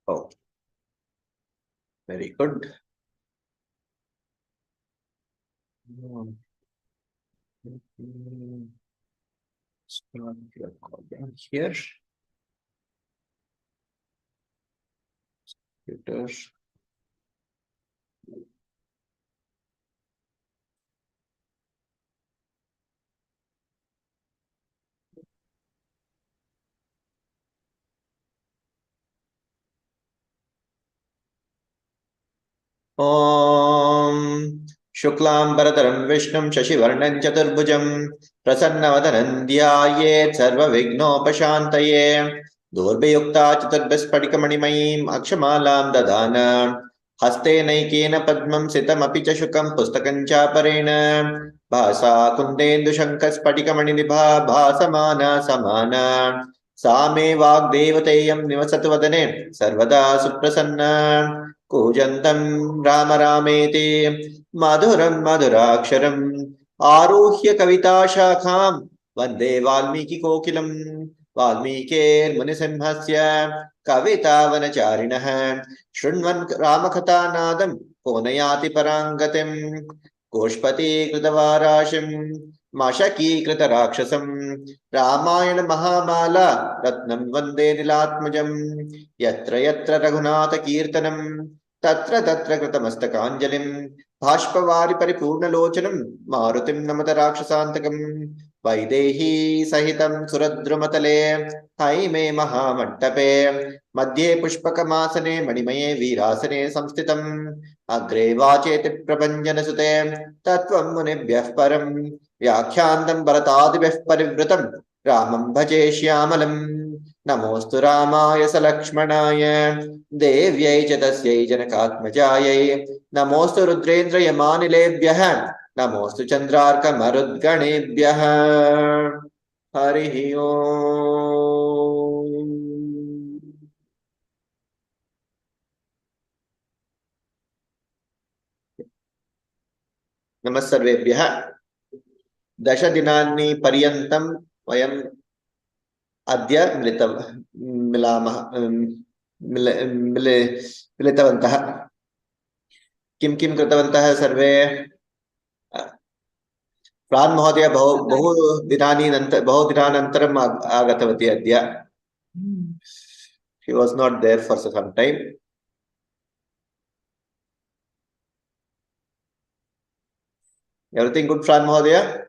Oh, very good. Start your column here. Computers. ॐ शुक्लाम्बरधरं विष्णुं शशिवर्णं चतुर्भुजं प्रसन्नवदनं ध्यायेत् सर्वविघ्नोपशान्तये दोर्भियुक्ता चतुर्भुजस्फटिकमणिमयीम् अक्षमालां ददान हस्तेनैकेन पद्मं सितमपि च शुकं पुस्तकं चापरेण भासा कुन्देन्दुशङ्खस्फटिकमणिनिभा भासमाना समाना सा मे वाग्देवतेयं निवसतु वदने सर्वदा सुप्रसन्ना कूजन्तं राम रामेति मधुरं मधुराक्षरम् आरुह्य कविताशाखां वन्दे वाल्मीकिकोकिलं वाल्मीकिर्मुनिसिंहस्य कवितावनचारिणः शृण्वन् रामकथानादं को न याति पराङ्गतिम् गोष्पतीकृतवाराशिं मशकीकृतराक्षसं रामायण महामाला रत्नं वन्दे नीलात्मजं यत्र यत्र रघुनाथकीर्तनं तत्र तत्र कृतमस्तकाञ्जलिं बाष्पवारि परिपूर्णलोचनं मारुतिं नमत राक्षसान्तकं वैदेही सहितं सुरद्रुमतले हैमे महामण्डपे मध्ये पुष्पकमासने मणिमये वीरासने संस्थितम् अग्रे वाचेति प्रभञ्जनसुते तत्त्वं मुनिभ्यः परं व्याख्यान्तं भरतादिभिः परिवृतं रामं भजे श्यामलम् नमोऽस्तु रामाय सलक्ष्मणाय देव्यै च तस्यै जनकात्मजायै नमोऽस्तु रुद्रेन्द्रयमानिलेभ्यः नमोऽस्तु चन्द्रार्कमरुद्गणेभ्यः हरिः ओम्। नमः सर्वेभ्यः। 10 दिनानि पर्यन्तं वयं अद्य मिलितवन्तः। किं किं कृतवन्तः सर्वे? प्रान् महोदय बहु दिनानन्तरम् आगतवती अद्य. She was not there for some time. Everything good, Pran Mahodaya?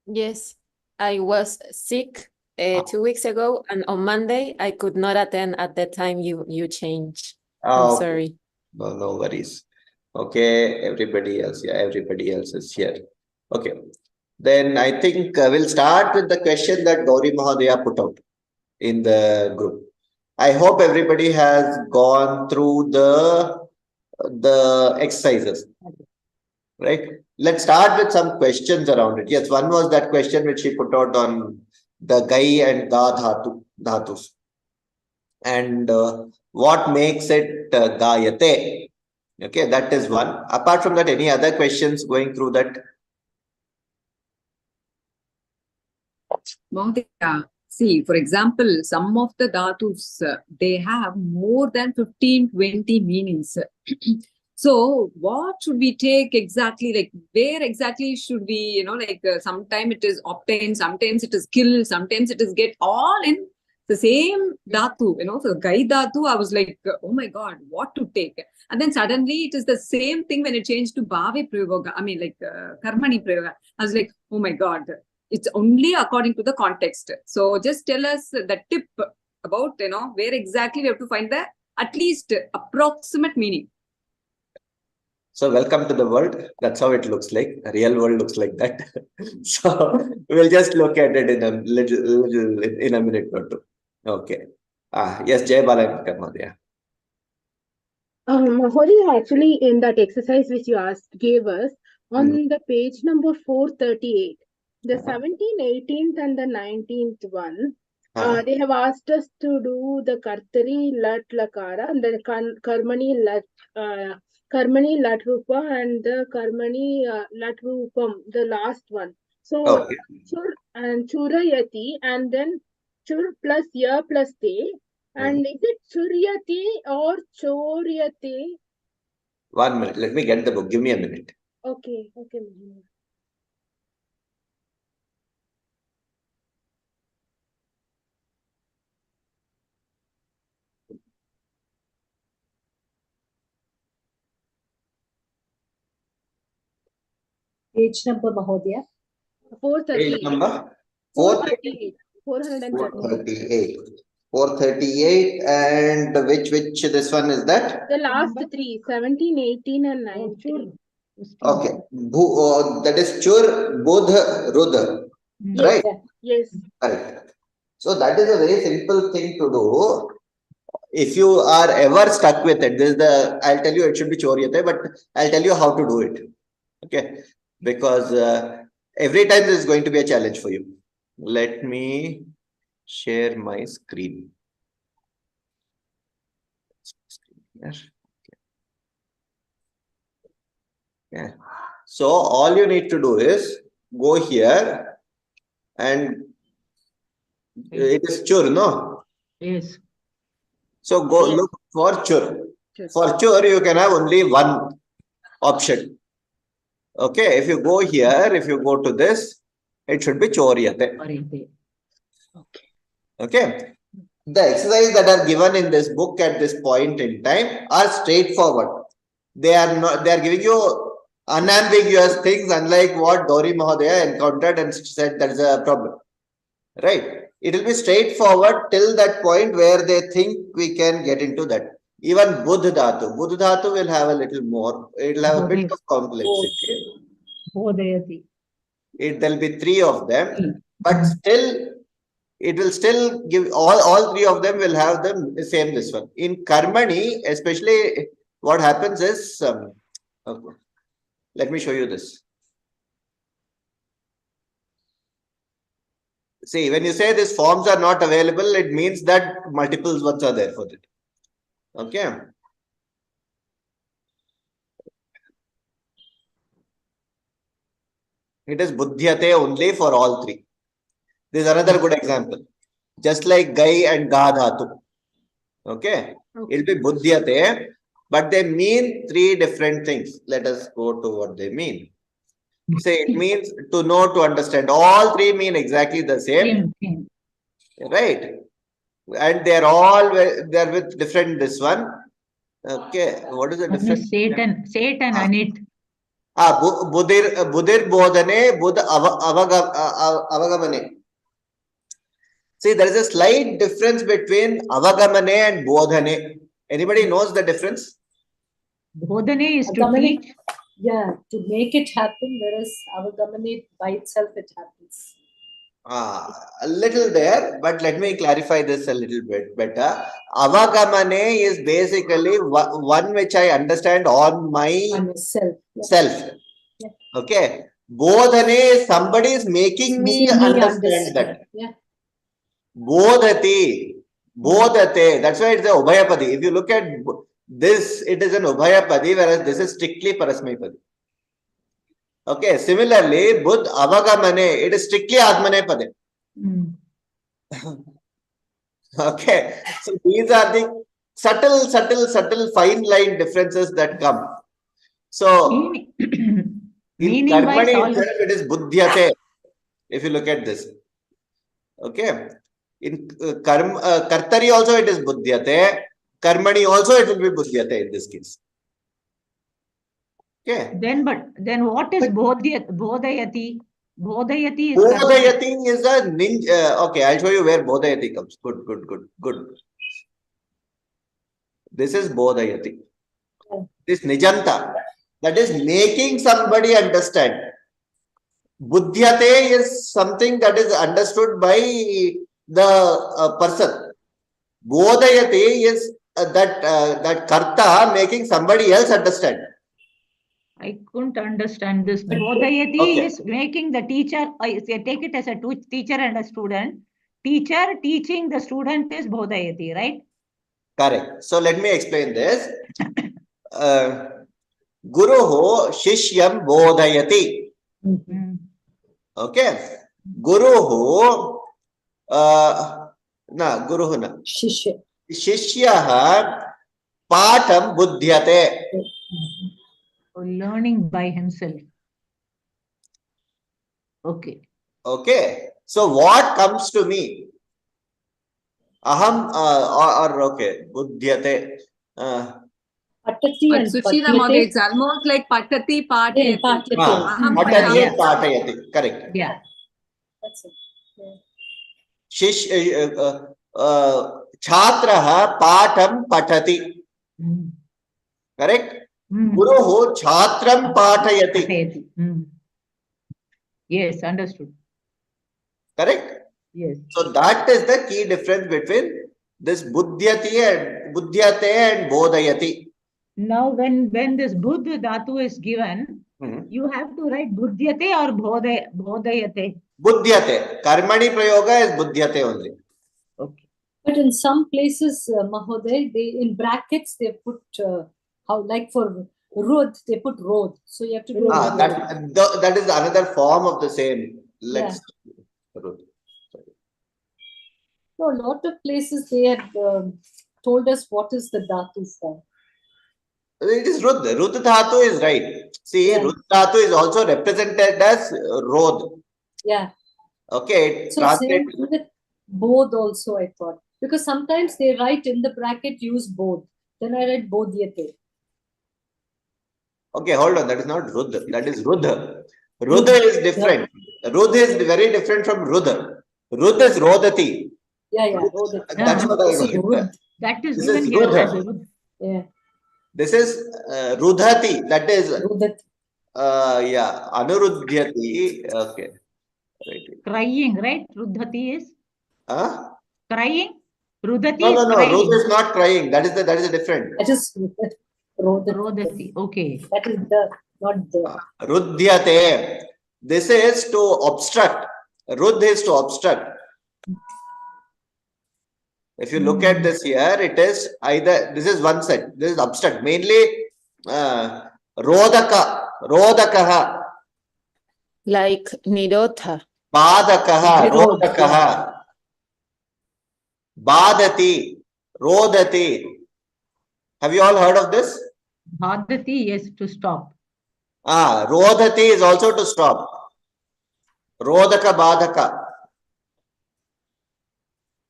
Yes, I was sick 2 weeks ago, and on Monday I could not attend at the time you changed. I'm sorry. No worries. Okay, everybody else is here. Okay, then I think we'll start with the question that Gauri Mahodaya put out in the group. I hope everybody has gone through the exercises, right? Let's start with some questions around it. Yes, one was that question which she put out on the gai and da dhatus, and what makes it gayate. Okay, that is one. Apart from that, any other questions going through that? Mahodaya, see, for example, some of the dhatus, they have more than 15, 20 meanings. So what should we take exactly, like where exactly should we, sometimes it is obtain, sometimes it is kill, sometimes it is get, all in the same dhatu, so gai dhatu, I was like, oh my God, what to take? And then suddenly it is the same thing when it changed to bhave prayoga, karmani prayoga. I was like, oh my God, it's only according to the context. So just tell us the tip about, where exactly we have to find the at least approximate meaning. So welcome to the world. That's how it looks like. The real world looks like that. So we'll just look at it in a little in a minute or two. Okay. Yes, Jai Balankar Madhya. Mahodaya, actually in that exercise which you gave us, on the page number 438, the 17th, 18th and the 19th one, they have asked us to do the Kartari Lat Lakara and the Karmani Lat Rupa and the Karmani Lat Rupam, the last one. So, Chur and Churayati, and then Chur plus Ya plus Te, And is it Suryate or Choryate? 1 minute. Let me get the book. Give me a minute. Okay, okay, Mahima. Page number, Mahodaya. Page 438. number 438. 438. 438. 438 and which this one is that? The last three, 17, 18 and 19. Okay. That is Chur, Bodh, Rudh. Yes, Right? yes. Correct. So that is a very simple thing to do. If you are ever stuck with it, this is I'll tell you it should be Choryate, but I'll tell you how to do it. Okay. Because every time this is going to be a challenge for you. Let me share my screen. Here. Yeah. So all you need to do is go here and it is Chur, no? Yes. So go Yes. look for Chur. Chur. For Chur, you can have only one option. Okay, if you go here, if you go to this, it should be Choryate. Okay. Okay. The exercises that are given in this book at this point in time are straightforward. They are not. They are giving you unambiguous things, unlike what Gauri Mahodaya encountered and said that is a problem. Right? It will be straightforward till that point where they think we can get into that. Even Buddha Dhatu. Buddha Dhatu will have a little more. It will have a bit of complexity. Bodhayati. There'll be 3 of them, but still it will still give all 3 of them will have the same this one. In Karmani, especially what happens is okay, let me show you this. See, when you say these forms are not available, it means that multiple ones are there for it. Okay. It is buddhyate only for all 3. This is another good example. Just like gai and ga dhatu. Okay. It will be buddhyate, but they mean 3 different things. Let us go to what they mean. Say it means to know, to understand. All 3 mean exactly the same. Right. And they're all they're with different this one. Okay. What is the difference? Satan and it. Budir bodhane, Buddha avagamane. See, there is a slight difference between avagamane and bodhane. Anybody knows the difference? Bodhane is to Avagamane. teach. Yeah, to make it happen, whereas Avagamane by itself it happens. A little there, but let me clarify this a little bit better. Avagamane is basically one which I understand on myself. Yeah. Okay. Bodhane is somebody is making me understand that. Yeah. Bodhati. Bodhate. That's why it's a Ubhayapadi. If you look at this, it is an Ubhayapadi, whereas this is strictly Parasmaipadi. Okay. Similarly, Buddh Avagamane, it is strictly Atmanepadi. Okay. So these are the subtle, fine line differences that come. So in Meaning-wise, Karmani itself, it is Buddhyate. If you look at this. Okay. In Kartari also it is Buddhyate. Karmani also it will be Buddhyate in this case. Okay. Then what is Bodhayati? Bodhayati is Bodhayati is a ninja. Okay, I'll show you where Bodhayati comes. Good. This is Bodhayati. This Nijanta. That is making somebody understand. Buddhyate is something that is understood by the person. Bodhayati is that karta making somebody else understand. I couldn't understand this. Bodhayati is making the teacher, I take it as a teacher and a student. Teacher teaching the student is Bodhayati, right? Correct. So let me explain this. Guruho Shishyam Bodhayati. Okay. Guruho Guruhu na. Shishya. Shishyaha patam buddhyate. Learning by himself. Okay. Okay. So what comes to me? Aham or okay, buddhyate. Patati But and Sushila Modi, patyate. it's almost like patati Then patayati. patyate. Patati Yeah. and patayati. Correct. Yeah. That's it. Yeah. Shish Chhatraha patam patati. Mm. Correct? Mm. Guruhu chhatram patayati. Patayati. Mm. Yes, understood. Correct? Yes. So that is the key difference between this buddhyate and bodhayati. Now, when this buddha dhatu is given, you have to write buddhyate or bodhayate. Buddhyate. Karmani prayoga is buddhyate only. Okay. But in some places, Mahoday, they in brackets they put how like for Rod they put Rod. So you have to do That is another form of the same. Let's So a lot of places they had told us what is the dhatu form. It is Rud. Rud dhatu is right. See, Yeah. Rud dhatu is also represented as Rod. Yeah. Okay. So same with both also I thought. Because sometimes they write in the bracket use both. Then I read bodhyate. Okay, hold on. That is not Rud. That is Rudha. Rudha is different. Rudha is very different from Rudha. Rudha is Rodati. Yeah, Rodati. That's what I got. That is This given is here Rudha. as a Rudha. Yeah. This is Rudhati. That is Rodati. yeah, Anurudhyati. Okay. Right. Crying, right? Rudhati is Huh? crying. Rudhati No, is no, no. crying. Rudha is not crying. That is different. That is Rodati. Rodhati. Okay. That is the, not the. Rudhyate. This is to obstruct. Rudh is to obstruct. If you look at this here, it is either, this is one side, this is obstruct. Mainly, rodakaha, Like Nirotha. badakaha, rodakaha, badati, rodati. Have you all heard of this? Bhadati, yes, to stop. Rodati is also to stop. Rodaka, badaka.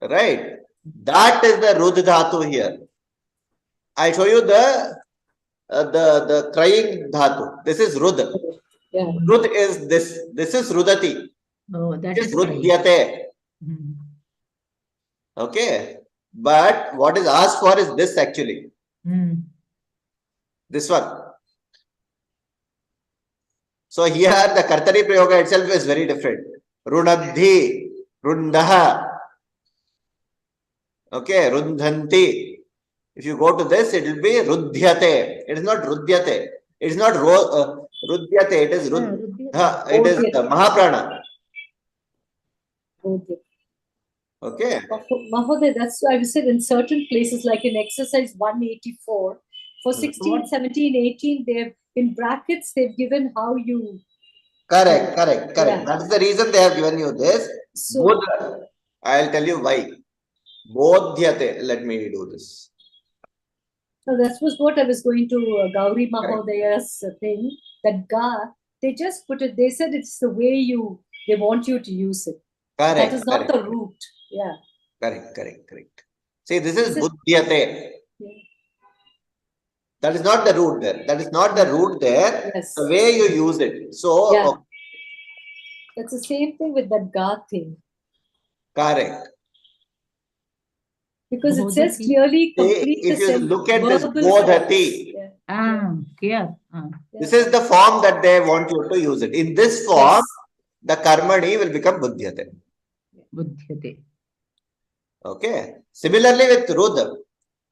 Right? That is the Rudh dhatu here. I show you the crying dhatu. This is Rudh. Yeah. Rudh is this. This is Rudati. Oh, that This is is crying. Rudhyate. Mm. Okay. But what is asked for is this actually. Mm. This one. So here the Kartari Prayoga itself is very different. Runadhi, Rundaha. Okay, Rundhanti. If you go to this, it will be Rudhyate. It is not Rudhyate. It is not Rudhyate. It is Rudhyate. It is Mahaprana. Rodati. Okay. Mahoday, that's why I said in certain places, like in exercise 184, for 16, 17, 18, they've in brackets, they've given how you. Correct. Yeah. That's the reason they have given you this. So, Buddha. I'll tell you why. Bodhyate. Let me do this. so that was what I was going to Gauri Mahodaya's thing. That they just put it, they said it's the way they want you to use it. Correct. That is not the root. Yeah. Correct. See, this is Buddhyate. Yeah. That is not the root there. That is not the root there. Yes. The way you use it. So, Yeah. That's the same thing with that Ga thing. correct. Because it says clearly complete If the you sentence, look at this verbal Bodhati, sentence. Clear. this is the form that they want you to use it. In this form, the karmani will become Buddhyate. Buddhyate. Okay. Similarly with Rudh,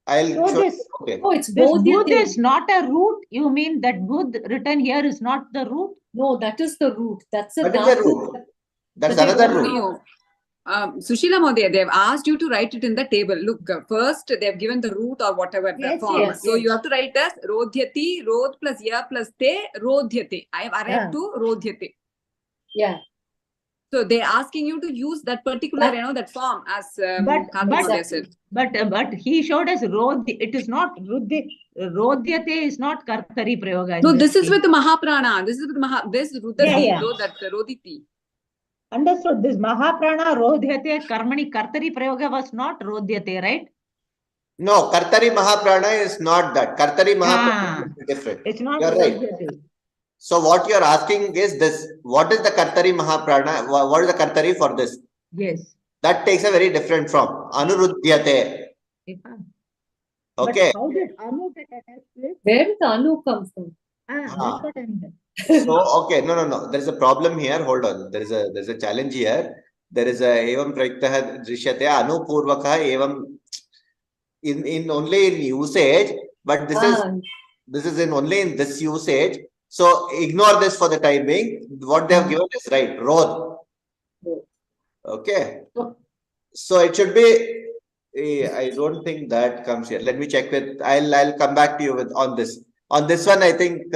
I'll So show this, you. Okay. Oh, it's this both. Bud is not a root. You mean that Bud written here is not the root? No, that is the root. That's a What is the dhatu. root? That's But they another want root. you. Sushila Modi, they've asked you to write it in the table. Look, first they've given the root or whatever the form. yes, So yes. you have to write as Rodhyati, Rod plus Ya plus Te, Rodhyate. I have arrived to Rodhyate. Yeah. So they're asking you to use that particular, that form as Karthik said. But he showed us it is not Rodhyate is not Kartari Prayoga. No, this is with Mahaprana. This is with this Rudati, Yeah. that Roditi. Understood. This Mahaprana Rodhyate Karmani Kartari Prayoga was not Rodhyate, right? No, Kartari Mahaprana is not that. Kartari Mahaprana is different. It's not You're right. Rodhyate. So what you're asking is this. What is the Kartari Mahaprana? What is the Kartari for this? Yes. That takes a very different form. Anuruddhyate. Okay. But how did Anu get attached to it? Where did Anu come from? That's what I meant. So okay, no. There is a problem here. Hold on. There is a challenge here. There is a evam prayiktah drishyate anupurvakah evam in only in usage, but this is only in this usage. So ignore this for the time being. What they have given is right. Rodh. Okay. So it should be. I don't think that comes here. Let me check with. I'll come back to you with on this. On this one, I think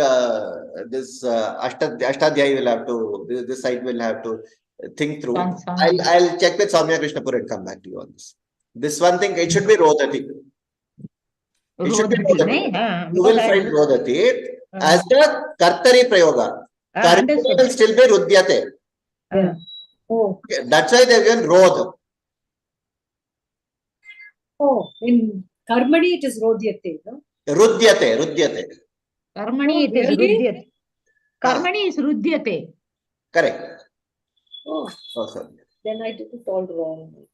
this Ashtadhyayi will have to. This site will have to think through. I'll check with Soumya Krishnapur and come back to you on this. This one thing, it should be Rodhati. It should be Rodhati. You will find Rodhati as the Kartari Prayoga. Kartari will still be Rudhyate. Okay. That's why they've given Rodh. Oh, in Karmani it is Rodhyate, no? Rudhyate. Karmani it is Rudhyate. Karmani is Rudhyate. Correct. Oh, then I did it all wrong.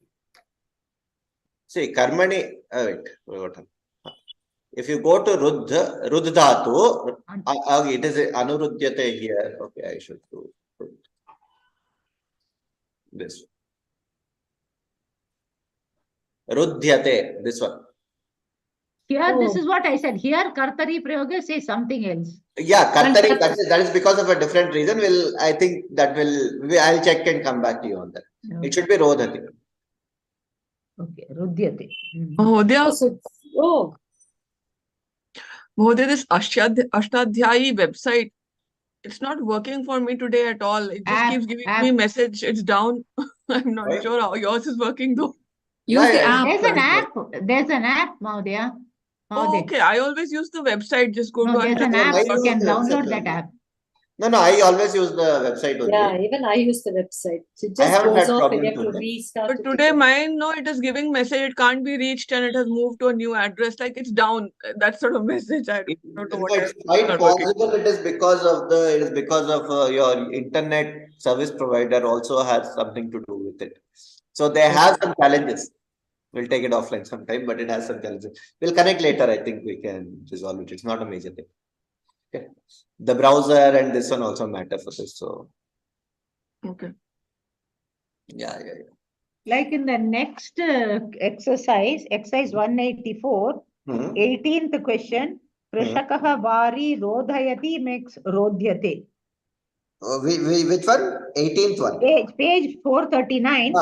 See, Karmani, wait. If you go to Ruddhatu, it is Anuruddhyate here. Okay, I should do this. Rudhyate, this one. Here, this is what I said. Here, Kartari Prayoga says something else. Yeah, Kartari, that is because of a different reason. I think that I'll check and come back to you on that. Okay. It should be Rodhati. Okay, Rudhyate. Mohdaya, this Ashtadhyayi website, it's not working for me today at all. It just keeps giving me message. It's down. I'm not sure how yours is working though. Use the app. There's an app, Mohdaya. Oh, okay. I always use the website. Just go to there's an app. You can download that app. No, I always use the website only. Yeah, even I use the website. It just goes off and you have to restart. But today mine, it is giving message, it can't be reached and it has moved to a new address. Like it's down. That sort of message. I don't know what it's quite possible it is because of your internet service provider also has something to do with it. So they have some challenges. We'll take it offline sometime, but it has some challenges. We'll connect later. I think we can resolve it. It's not a major thing. Okay. The browser and this one also matter for this. So, okay. Yeah. Like in the next exercise 184, 18th question, Krishakaha Vari Rodhayati makes Rodhyate. Which one? 18th one. Page 439.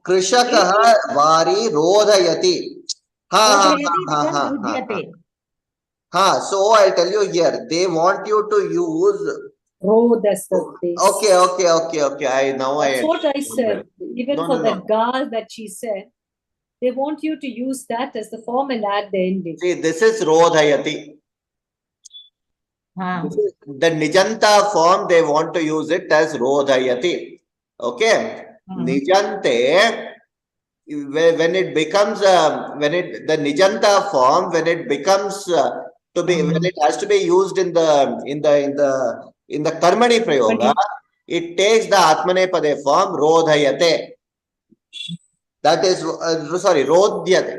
Krishakaha Vari Rodhayati. So I'll tell you here, they want you to use Rodh as the base. Okay. That's what I said. Even for the girl that she said, they want you to use that as the form and add the ending. See, this is Rodhayati. The Nijanta form, they want to use it as Rodhayati. Okay. Nijante, when it becomes the Nijanta form, when it becomes when it has to be used in the Karmani Prayoga, it takes the Atmanepade form Rodhayate. That is Rodhyate.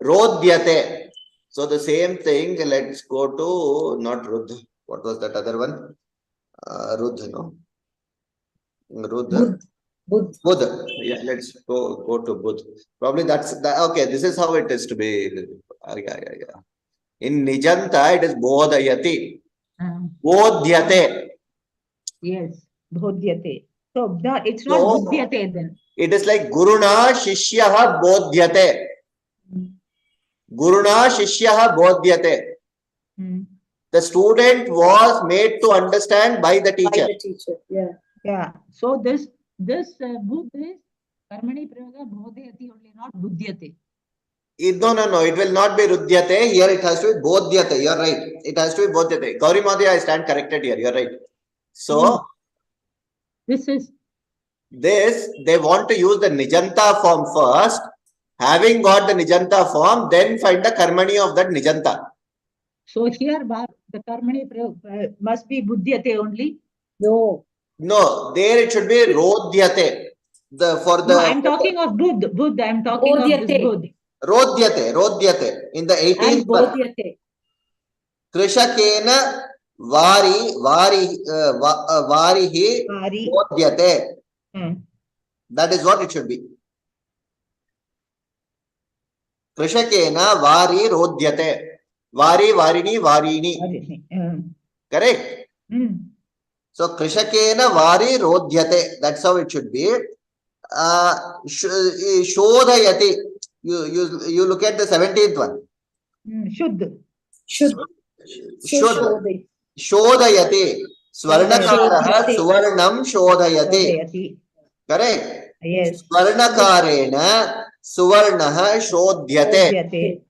Rodhyate. So the same thing, let's go to not Rudh. What was that other one? Rudh, no? Buddha. Yeah, let's go to Buddha. Probably that's okay. This is how it is to be. Yeah. In Nijanta, it is Bodhayati. Bodhyate. Yes, Bodhyate. So it's not Bodhyate then. It is like Guruna Shishyaha Bodhyate. Guruna Shishyaha Bodhyate. The student was made to understand by the teacher. Yeah. Yeah. So this Buddh is Karmani Prayoga Bodhayati only, not Buddhyate. No. It will not be Rudhyate. Here it has to be Bodhyate. You're right. It has to be Bodhyate. Gauri Madhya, I stand corrected here. You're right. So, this they want to use the Nijanta form first. Having got the Nijanta form, then find the Karmani of that Nijanta. So here, the Karmani must be Buddhyate only? No. No, there it should be Rodhyate. I'm talking of Buddh. I'm talking of this Buddh. Rodhyate. In the 18th verse. Krishakena varihi Rodhyate. That is what it should be. Krishakena vari Rodhyate. Varini. Correct? So, Krishakena vari Rodhyate. That's how it should be. Shodhayati. You look at the 17th one. Shuddh. Shodhayati. Swarnakaraha Suvarnam Shodhayati. Correct? Yes. Swarnakarena Suvarnaha Shodhyate.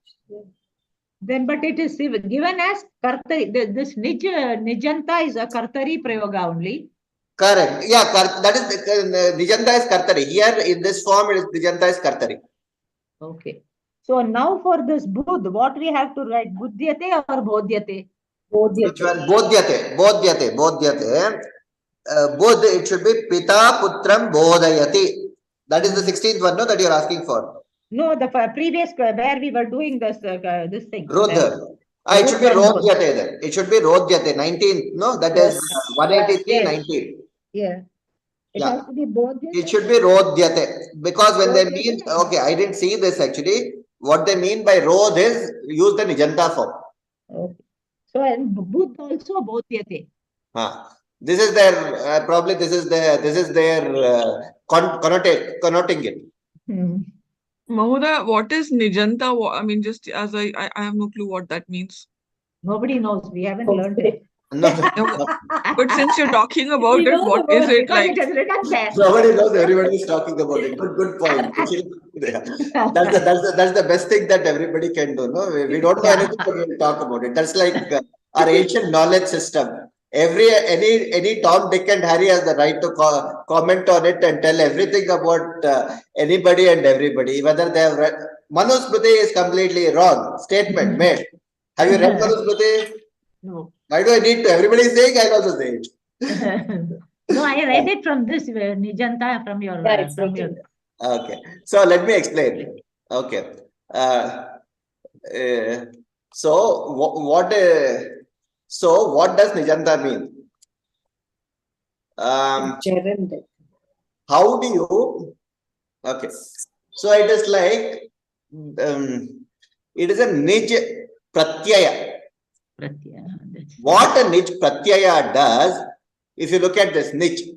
Then, but it is given as Kartari. This Nijanta is a Kartari Prayoga only. Correct. Yeah, that is Nijanta is Kartari. Here in this form, it is Nijanta is Kartari. Okay. So now for this Buddh, what we have to write? Buddhyate or Bodhyate? Bodhyate. Buddh, it should be Pita Putram Bodhayati. That is the 16th one, no, that you are asking for. No, the previous where we were doing this thing. Rudh. It should be Rodhyate then. It should be Rodhyate, 19th, no? That is 183, 19. Yeah. It has to be Bodhyate. It should be Rodhyate. Because when they mean, okay, I didn't see this actually. What they mean by Rodh is use the Nijanta form. Okay. So, and Buddh also Bodhyate. This is their, probably this is their connoting it. Mahuda, what is Nijanta? I mean, just as I have no clue what that means. Nobody knows. We haven't learned it. No. But since you're talking about it, what is it like? It is written there. Nobody knows. Everybody is talking about it. Good point. That's the best thing that everybody can do. No, we don't know anything, but we'll talk about it. That's like our ancient knowledge system. Any Tom, Dick, and Harry has the right to comment on it and tell everything about anybody and everybody. Whether they have read Manusmriti is completely wrong statement made. Have you read Manusmriti? No. Why do I need to? Everybody is saying, I'll also say it. No, I read it from this Nijanta from your. Okay, so let me explain. Okay, so what does Nijanta mean? How do you? Okay, so it is like it is a Nij Pratyaya. What a Nij Pratyaya does, if you look at this Nij,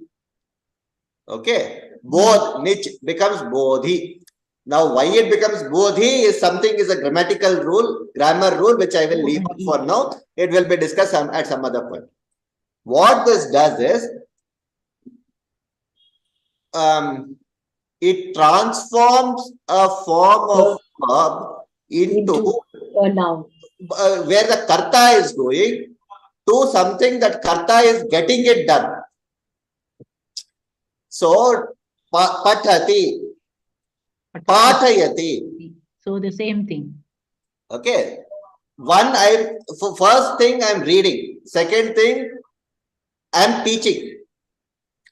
okay, both Nij becomes Bodhi. Now, why it becomes Bodhi is a grammatical rule, grammar rule, which I will leave for now. It will be discussed at some other point. What this does is, it transforms a form of verb into a noun. Where the karta is going to something that karta is getting it done. So, pathati, pathayati. So the same thing. Okay. First thing I'm reading. Second thing, I'm teaching.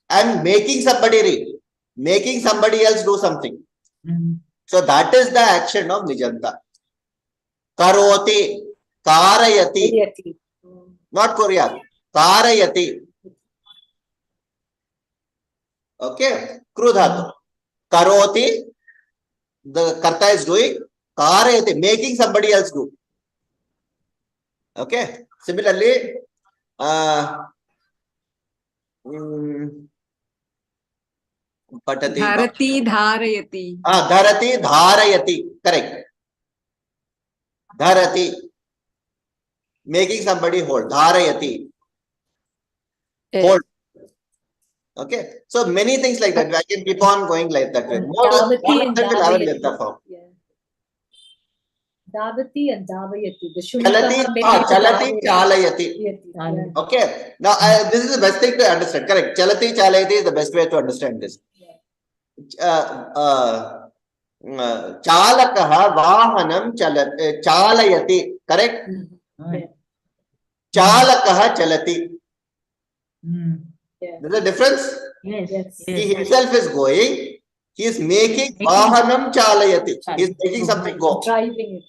I'm making somebody read. Making somebody else do something. So that is the action of Nijanta. Karoti, karayati. Not Korea. Karayati. Okay. Krudhatu. Karoti. The karta is doing. Karayati. Making somebody else do. Okay. Similarly, Dharati dharayati. Dharati dharayati. Correct. Dharati. Making somebody hold. Dharayati. Hold. Okay, so many things like that. I can keep on going like that way. Davati and will have a Davayati. Lyanta form. Yeah. Davati and Davayati. The Chalati, Shunikaha maybe Chalati, Chalayati. Yeah. Okay, now this is the best thing to understand. Correct. Chalati, Chalayati is the best way to understand this. Chalakaha Vahanam Chalayati. Correct? Chalakaha Chalati. There's a difference? Yes. He himself is going, he is making Vahanam Chalayati. He is making something go. Driving it.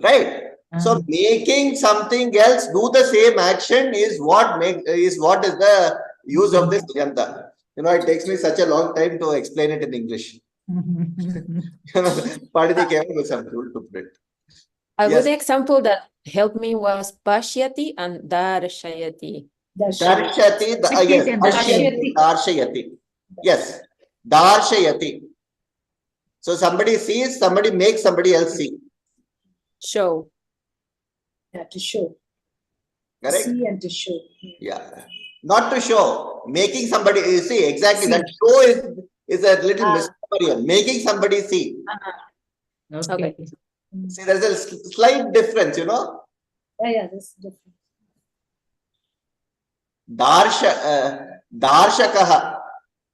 Right? So making something else do the same action is what is the use of this Yanta. You know, it takes me such a long time to explain it in English. Paditi came with some rule to print. A good example that helped me was Pashyati and Darshayati. Darshati, Darshayati. Yes, Darshayati. So somebody sees, somebody makes somebody else see. Show. Yeah, to show. Correct? See and to show. Yeah. Not to show. Making somebody, you see, exactly. That show is a little misnomer. Making somebody see. Okay. See, there's a slight difference, you know. Yeah, that's different. Darshakaha.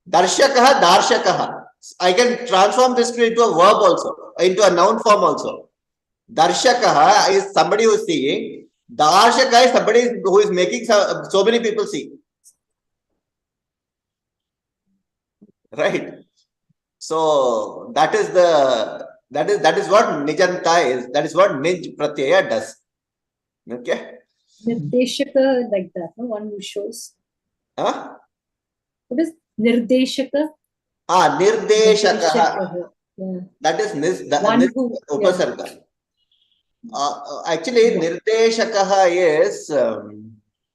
Darshakaha, Darshakaha. I can transform this into a verb also, into a noun form also. Darshakaha is somebody who is seeing. Darshaka is somebody who is making so many people see. Right. So that is what Nijanta is. That is what Nij Pratyaya does. Okay. Nirdeshaka, like that, no? One who shows. Huh? What is Nirdeshaka? Nirdeshaka. Yeah. That is Upasarga. Actually, Nirdeshaka is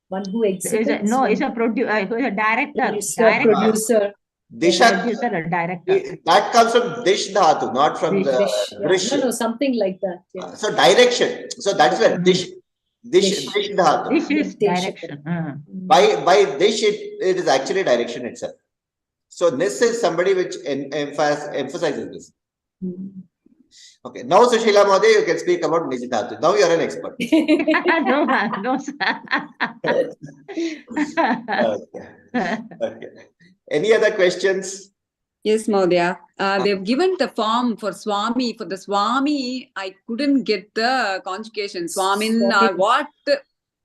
one who exhibits. It's a director. Producer. Dishak. Director. That comes from Dish Dhatu, not from the Drish. No, something like that. Yeah. So direction. So that's where Dish Dhatu. Dish is direction. By Dish, it is actually direction itself. So this is somebody which emphasizes this. Okay, now Sushila Mode, you can speak about Nijidhatu. Now you are an expert. No, sir. Okay. Any other questions? Yes, Maudya. They've given the form for Swami. For the Swami, I couldn't get the conjugation. Swamin, what?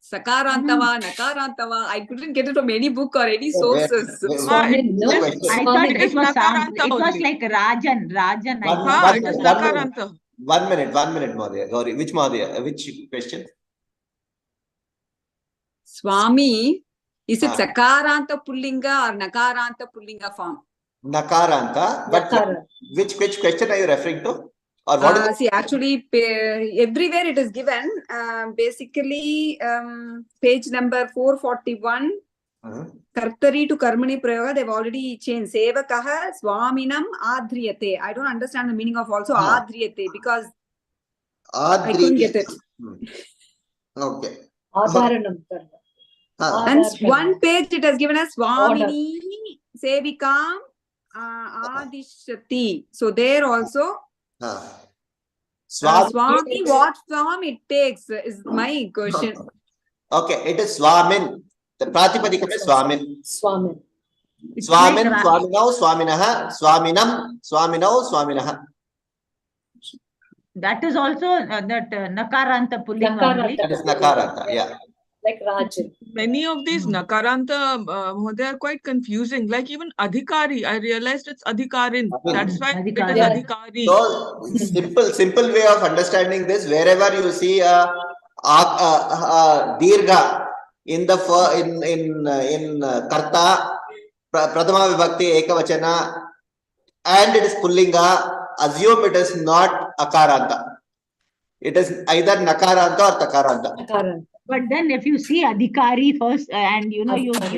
Sakarantava, Nakarantava. I couldn't get it from any book or any sources. Swamin, no. I thought it was like Rajan. One minute, Madhya. Gauri, which Madhya? Which question? Swami, is it Sakaranta Pullinga or Nakaranta Pullinga form? Nakaranta. But which question are you referring to? Or what is see, actually, everywhere it is given. Basically, page number 441, Kartari to Karmani Prayoga, they've already changed. Sevakaha Swaminam Adhriyate. I don't understand the meaning of also Adhriyate because I couldn't get it. Okay. Adharanam. And one page it has given as Swamini Sevikam Adishati. So there also Swami, what form it takes is my question. Okay, it is Swamin. The Pratipadikam is Swamin. Swamin. Swamin, Swaminau, Swaminaha, Swaminam, Swaminau, Swaminaha. That is also that Nakaranta Pullinga. That is Nakaranta, yeah. Like Rajan. Many of these Nakaranta, they are quite confusing. Like even Adhikari, I realized it's Adhikarin. That's why it is Adhikari. So simple way of understanding this. Wherever you see a dirgha in the in karta, pradama vibhakti ekavachana, and it is pullinga, assume it is not akaranta. It is either nakaranta or takaranta. But then if you see Adhikari first and you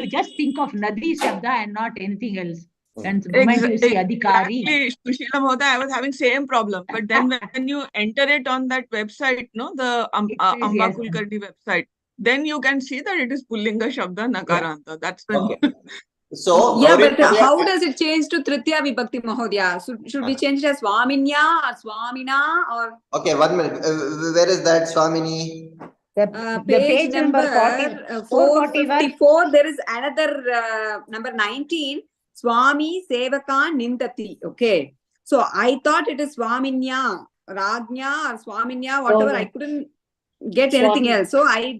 just think of Nadi Shabda and not anything else. And the moment you see Adhikari. Exactly, Sushila Moda, I was having same problem. But then when you enter it on that website, the Amba Kulkarni website, then you can see that it is Pullinga Shabda Nakaranta. That's the So, Yeah, Gauri but Mahodaya- how does it change to Tritiya Vibhakti Mahodaya? Should we change it as Swaminya or Swamina or? Okay, 1 minute. Where is that Swamini? The Page number 441. 454, there is another number 19, Swami Sevaka Nindati. Okay. So I thought it is Swaminya, Rajnya or Swaminya, whatever. No. I couldn't get anything Swami. else. So I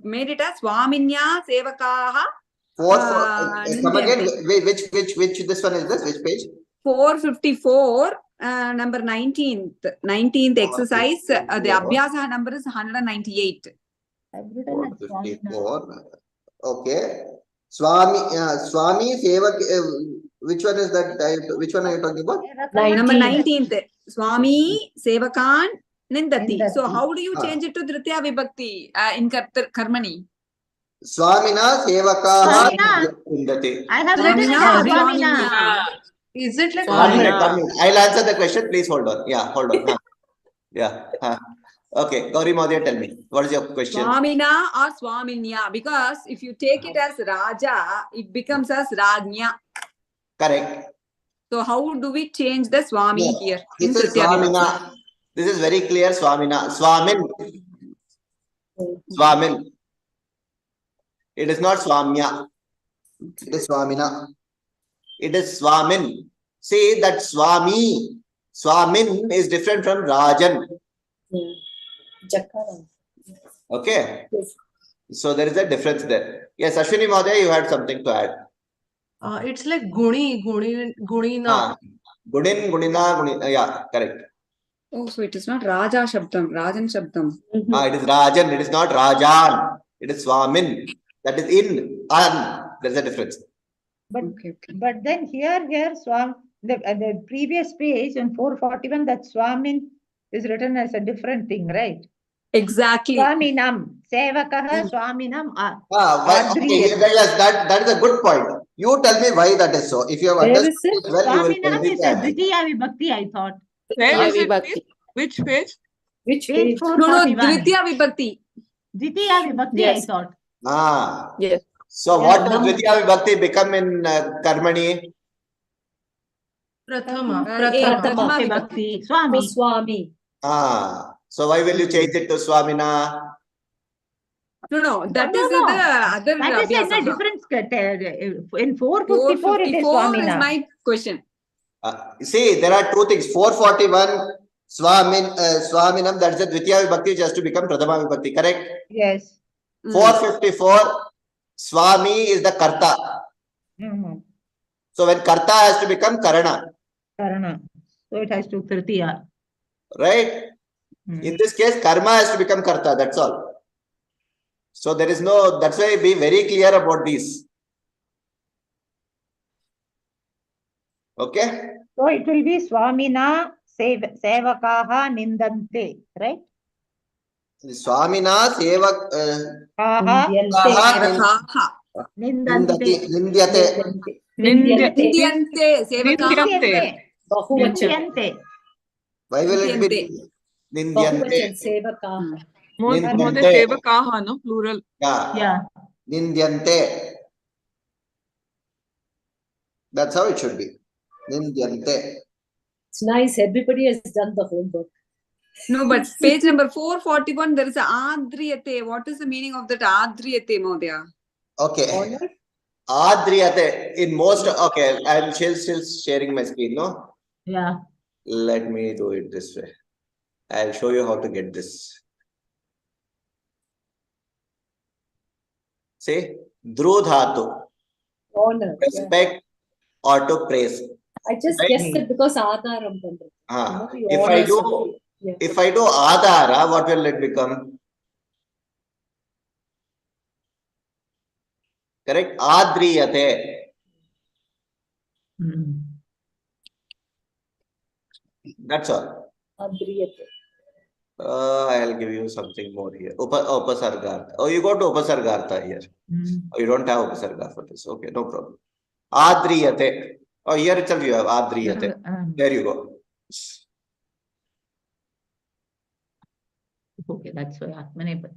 made it as Swaminya Sevakaha. Come again. Which this one is this? Which page? 454, number 19th exercise. The 454. Abhyasa number is 198. I've written as Swamina. 454. Okay. Swami Sevak. Which one is that? Which one are you talking about? Number 19th, Swami Sevakan Nindati. Nindati. So how do you change it to Tritiya Vibhakti in Karmani? Swamina Sevakaha Swamina. Nindati. I have written it Swamina as or Swamina. Swaminya? Is it like 1 minute, Swamina? 1 minute. I'll answer the question. Please hold on. Yeah, hold on. Yeah. Okay, Gauri Mahodaya, tell me. What is your question? Swamina or Swaminya? Because if you take it as Raja, it becomes as Rajnya. Correct. So how do we change the Swami No, here in this is Tritiya Vibhakti? Swamina. This is very clear. Swamina. Swamin. Swamin. It is not Swamya. It is Swamina. It is Swamin. See that Swami. Swamin is different from Rajan. Jakara. Okay. Yes. So there is a difference there. Yes, Ashwini Mahodaya, you had something to add. It's like Gunina. Gudin, Gudina, Gudina. Yeah, correct. Oh, so it is not Raja Shabdam, Rajan Shabdam. It is Rajan. It is not Rajan. It is Swamin. That is in. An. There is a difference. But Okay. but then here the previous page on 441, that Swamin is written as a different thing, right? Exactly. Swaminam. Sevakaha Swaminam. Why, okay, yes, that is a good point. You tell me why that is so. If you have Where understood is it? it well, you will tell Swaminam me is a Dvitiya Vibhakti, I thought. Where Tritiya is it? Vibhakti. Please? Which page? Which Page page? No, 441. Dvitiya Vibhakti. Dvitiya Vibhakti, I Yes. thought. Yes. So Yeah, what does number- Vidya Vibhakti become in Karmani? Prathama. Prathama. Prathama. Vibhakti. Oh, Swami. Swami. So why will you change it to Swamina? No, that No, is no. the other That is in a Abhyasa. different, in 454 it is 454 is Swamina. my question. See, there are two things. 441, Swaminam, that is the Dvitiya Vibhakti, which has to become Prathama Vibhakti, correct? Yes. 454, Swami is the Karta. Mhm. So when Karta has to become Karana, Karana. So it has to Tritiya. right? In this case, Karma has to become Karta, that's all. So there is no, that's why be very clear about these. Okay? So it will be Swamina Sevakaha Nindante, right? Swamina Sevak Kaha Sevakaha. Nindante. Nindyate. Nindyante. Sevakaha. Nidyante. Bahuvachan. Nidyante. Why will it be Bahuvachan. Nindyante? Sevaka. Mode Nindante. Sevakaha, no? Plural. Yeah. Nindyante. That's how it should be. Nindyante. It's nice. Everybody has done the homework. No, but page number 441, there is a Adriyate. What is the meaning of that Adriyate, Mahodaya? Okay. Honor. Adriyate. In most, okay, I'm still sharing my screen, no? Yeah. Let me do it this way. I'll show you how to get this. See, Drudhatu. Honor. Yeah. Respect or to praise. I just Right. guessed it because Adharam. If I do Adhara, what will it become? Correct? Adriyate. That's all. Adriyate. I'll give you something more here. Upasargartha. Oh, you got to Upasargartha here. Oh, you don't have Upasarga for this. Okay, no problem. Adriyate. Oh, here itself you have Adriyate. There you go. Okay, that's why Atmanepad.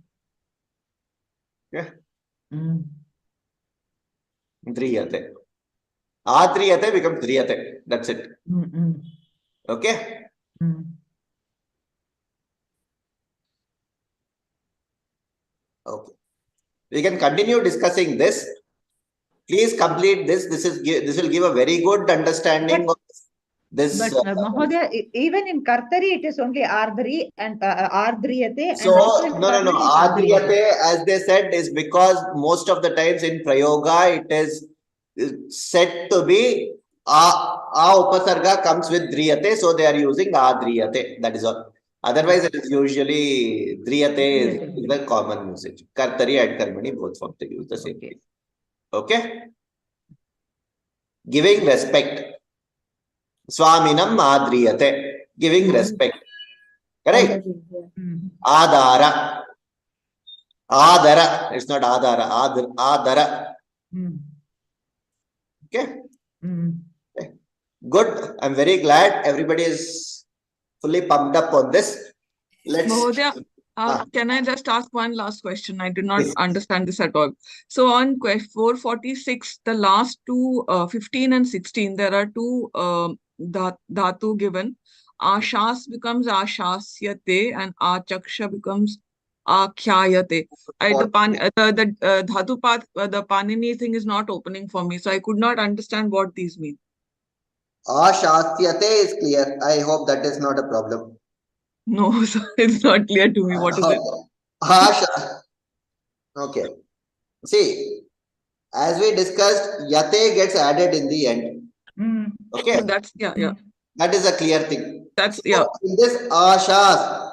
Yeah. Mm. Driyate. Adriyate becomes driyate. That's it. Mm-mm. Okay. Mm. Okay. We can continue discussing this. Please complete this. This will give a very good understanding of this. But Mahodaya, even in Kartari, it is only Ardri and Ardriyate, So, and also in no. Karnali, it's Adriyate, Ardriyate. as they said, is because most of the times in Prayoga, it is said to be A upasarga comes with Driyate, so they are using Adriyate. That is all. Otherwise, it is usually Driyate is the common usage. Kartari and Karmani, both forms they use the same thing. Okay? Giving respect. Swaminam Adriyate. Giving respect. Correct? Adara. Adara. It's not Adara. Adara. Okay? Okay. Good. I'm very glad everybody is fully pumped up on this. Let's. Mahodaya, can I just ask one last question? I did not understand this at all. So on 446, the last two, 15 and 16, there are two dhatu given. Ashas becomes ashasyate and achaksha becomes akhyayate. The dhatu path, the Panini thing is not opening for me, so I could not understand what these mean. Ashasyate is clear. I hope that is not a problem. No, so it's not clear to me. What is it? Okay. See, as we discussed, yate gets added in the end. Okay. That's yeah. That is a clear thing. That's yeah. In this ashas,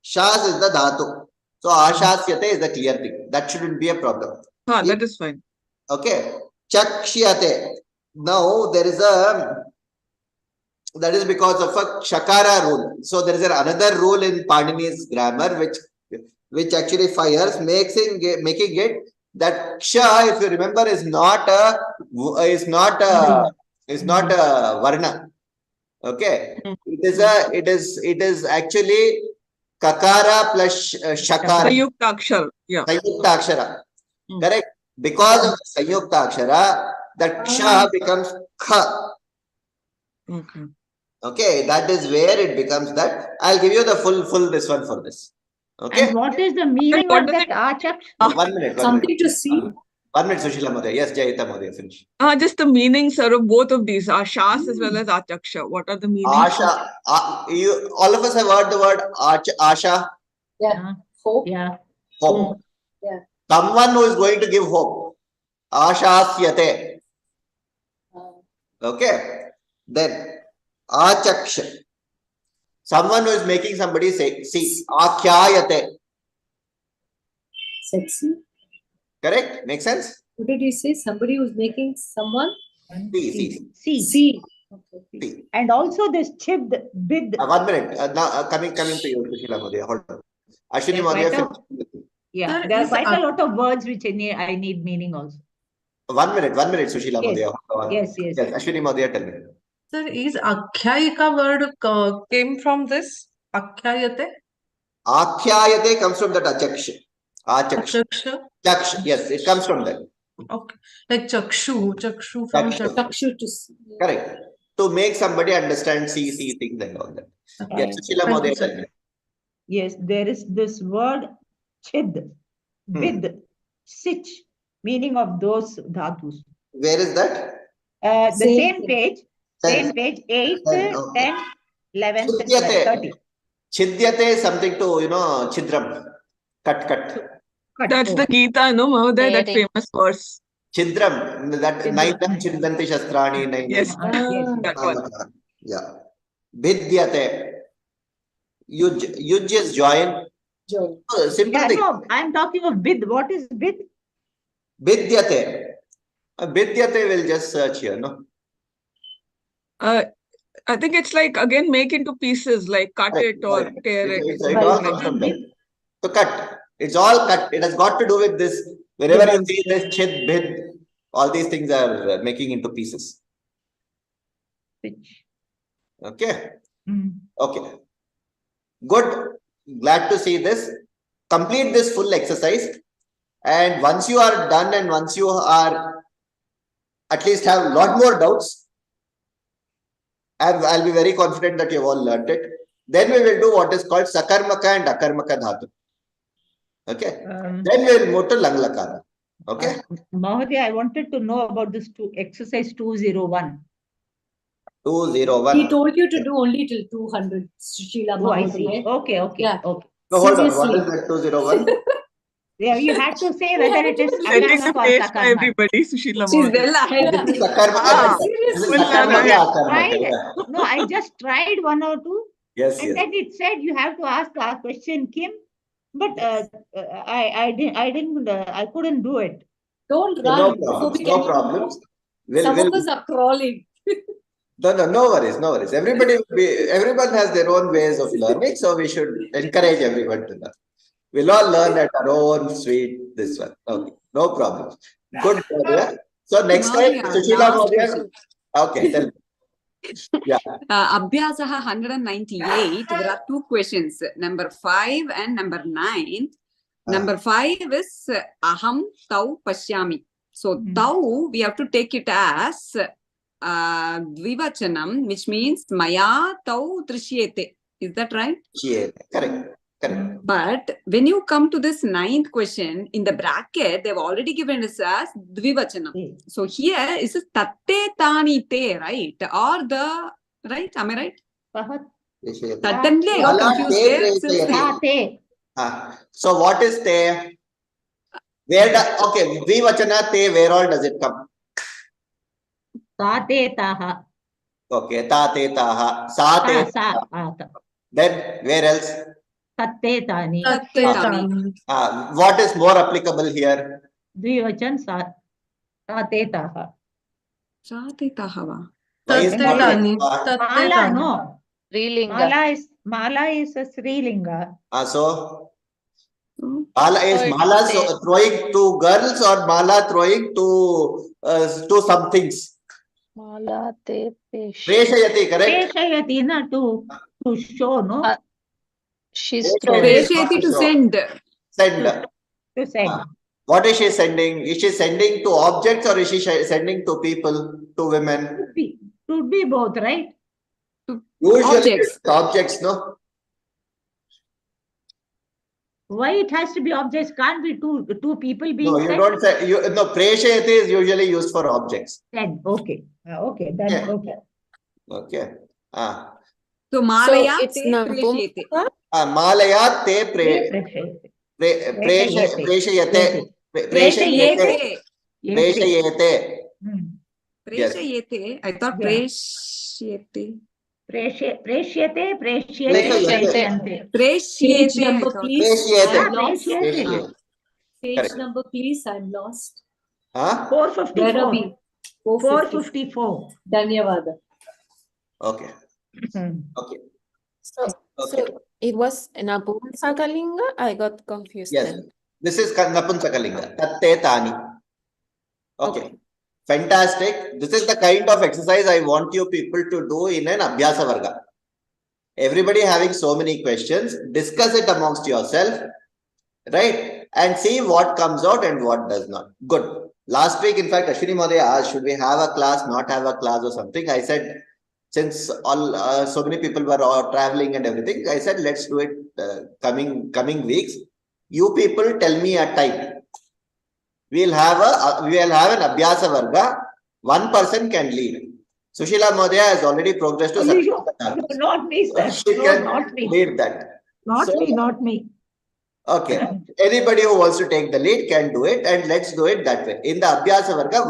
shas is the dhatu. So ashasyate is the clear thing. That shouldn't be a problem. That is fine. Okay. Chakshyate. Now there is a, that is because of a shakara rule. So there is another rule in Panini's grammar which actually fires, making it that ksha, if you remember, is not a varna. Okay. It is actually kakara plus shakara. Sayukta akshara. Yeah. Sayukta akshara. Correct. Because of Sayukta akshara, that ksha becomes kha. Okay. Okay, that is where it becomes that. I'll give you the full this one for this. Okay. And what is the meaning of that achaksh? 1 minute. Something to see. 1 minute, Sushila Madhya. Yes, Jayita Madhya, finish. Just the meanings, sir, of both of these, Ashas as well as Achaksha. What are the meanings? Asha. All of us have heard the word Asha. Yeah. Hope. Yeah. Hope. Yeah. Someone who is going to give hope. Ashasyate. Okay. Then Achaksha. Someone who is making somebody say, see, Akhyayate. Sexy. Correct? Make sense? What did you say? Somebody who's making someone? See. Okay. And also this chid, bid. 1 minute. Now coming to you, Sushila Madhya. Hold on. Ashwini Madhya. Yeah, there are quite a lot of words which I need meaning also. 1 minute, Sushila Madhya. Yes. Ashwini Madhya, tell me. Sir, is Akhyayika word came from this? Akhyayate? Akhyayate comes from that achaksha. Achaksha? Chaksha. Yes, it comes from that. Okay. Like chakshu from Chakshu to see. Correct. To make somebody understand, see things and all that. Okay. Yes, Sushila Madhya. Yes, there is this word chid, bid, sich, meaning of those dhatus. Where is that? The same page, 8th, 10th, 11th, 12th, 30. Chidyate is something to, chidram. Cut. That's the Gita, no, Mahodaya, that famous verse. Chidram, that naidam chiddanti shastrani. Yes. That one. Yeah. Vidyate. Yuj is join. Simple thing. No, I'm talking of bid. What is bid? Vidyate. Vidyate will just search here, no? I think it's like, again, make into pieces, like cut it or tear it. It all comes from there. So cut. It's all cut. It has got to do with this. Wherever you see this chid, bid, all these things are making into pieces. Okay. Okay. Good. Glad to see this. Complete this full exercise. And once you are done and once you are at least have a lot more doubts. I'll be very confident that you've all learned it. Then we will do what is called Sakarmaka and Akarmaka Dhatu. Okay. Then we will move to Langlakara. Okay. Mahodaya, I wanted to know about this exercise 201. 201. He told you to do only till 200, Sushila Oh, I see. Mahodaya. Okay, okay, Yeah. okay. So hold on. What Seriously. is that 201? Yeah, you had to say whether it is Setting the Akarmaka or pace for Sakarmaka. everybody, Sushila She's Mahodaya. well ahead. This is Sakarmaka. Ah, This is we'll learn Sakarmaka, ahead. Akarmaka. Tried. Yeah. No, I just tried one or two. Yes, And yes. then it said you have to ask a question, Kim. But I couldn't do it. Don't No run. problems. we No can- problems. Some of us are crawling. No worries, no worries. Everyone has their own ways of learning, so we should encourage everyone to learn. We'll all learn at our own sweet this one. Okay, no problem. Good. Mahodaya. So next time, Mahodaya, Sushila last Mahodaya. question. Okay, tell me. Yeah. Abhyasaha 198. There are two questions, number 5 and number 9. Number 5 is aham tau pashyami. So tau, we have to take it as dvivachanam, which means maya tau drishyete. Is that right? Yeah, correct. Correct. But when you come to this 9th question, in the bracket, they've already given us as dvivachanam. So here is tatte tani te, right? Or the, right? Am I right? Suddenly I got confused there. It says So what is te? Okay, dvivachana te, where all does it come? Ta te taha. Okay, ta te taha. Sa te. Then where else? Tatte tani. Tatte tani. What is more applicable here? Dvivachan ta te taha. Why is Tatte not tani. taha? Tatte Mala, tani. no. Mala is a Srilinga. So Mala is Mala throwing to girls or Mala throwing to some things? Mala te Preshayati, correct? Preshayati, na, to show, no? She's throwing. Preshayati to send. Send. To send. What is she sending? Is she sending to objects or is she sending to people, to women? Could be both, right? Usually objects, no? Why it has to be objects? Can't be two people being No, you sent? don't say. No, preshayati is usually used for objects. Send. Okay. Okay. Then Yeah. okay. Okay. So malaya So it's te preshayate. Malaya te preshayate. Preshayate. Yes. Preshayate. I thought preshyate. Preshyate. Page number, please. Preshyate. I'm lost. Preshyate. Page Correct. number, please. I'm lost. 454. Where are we? 454. Dhanyavada. Okay. Okay. So it was Napunsakalinga? I got confused Yes. then. This is Napunsakalinga. Tatte tani. Okay. Fantastic. This is the kind of exercise I want you people to do in an Abhyasa Varga. Everybody having so many questions, discuss it amongst yourself, right? And see what comes out and what does not. Good. Last week, in fact, Ashwini Mahodaya asked, should we have a class, not have a class or something? I said, since so many people were traveling and everything, I said, let's do it coming weeks. You people tell me a time. We'll have an Abhyasa Varga. One person can lead. Sushila Mahodaya has already progressed to Not me, sir. She No, can not me. lead that. Not me. Okay. Anybody who wants to take the lead can do it, and let's do it that way. In the Abhyasa Varga,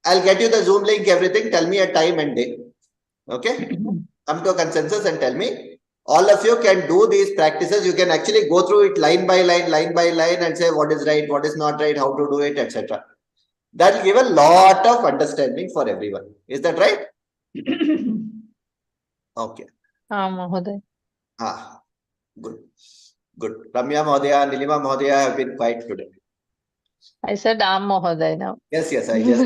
I'll get you the Zoom link, everything. Tell me a time and day. Okay? Come to a consensus and tell me. All of you can do these practices. You can actually go through it line by line, and say what is right, what is not right, how to do it, etc. That will give a lot of understanding for everyone. Is that right? Okay. Mahodaya. Good. Good. Ramya Mahodaya, Nilima Mahodaya have been quiet today. I said Mahodaya now. Yes, I just.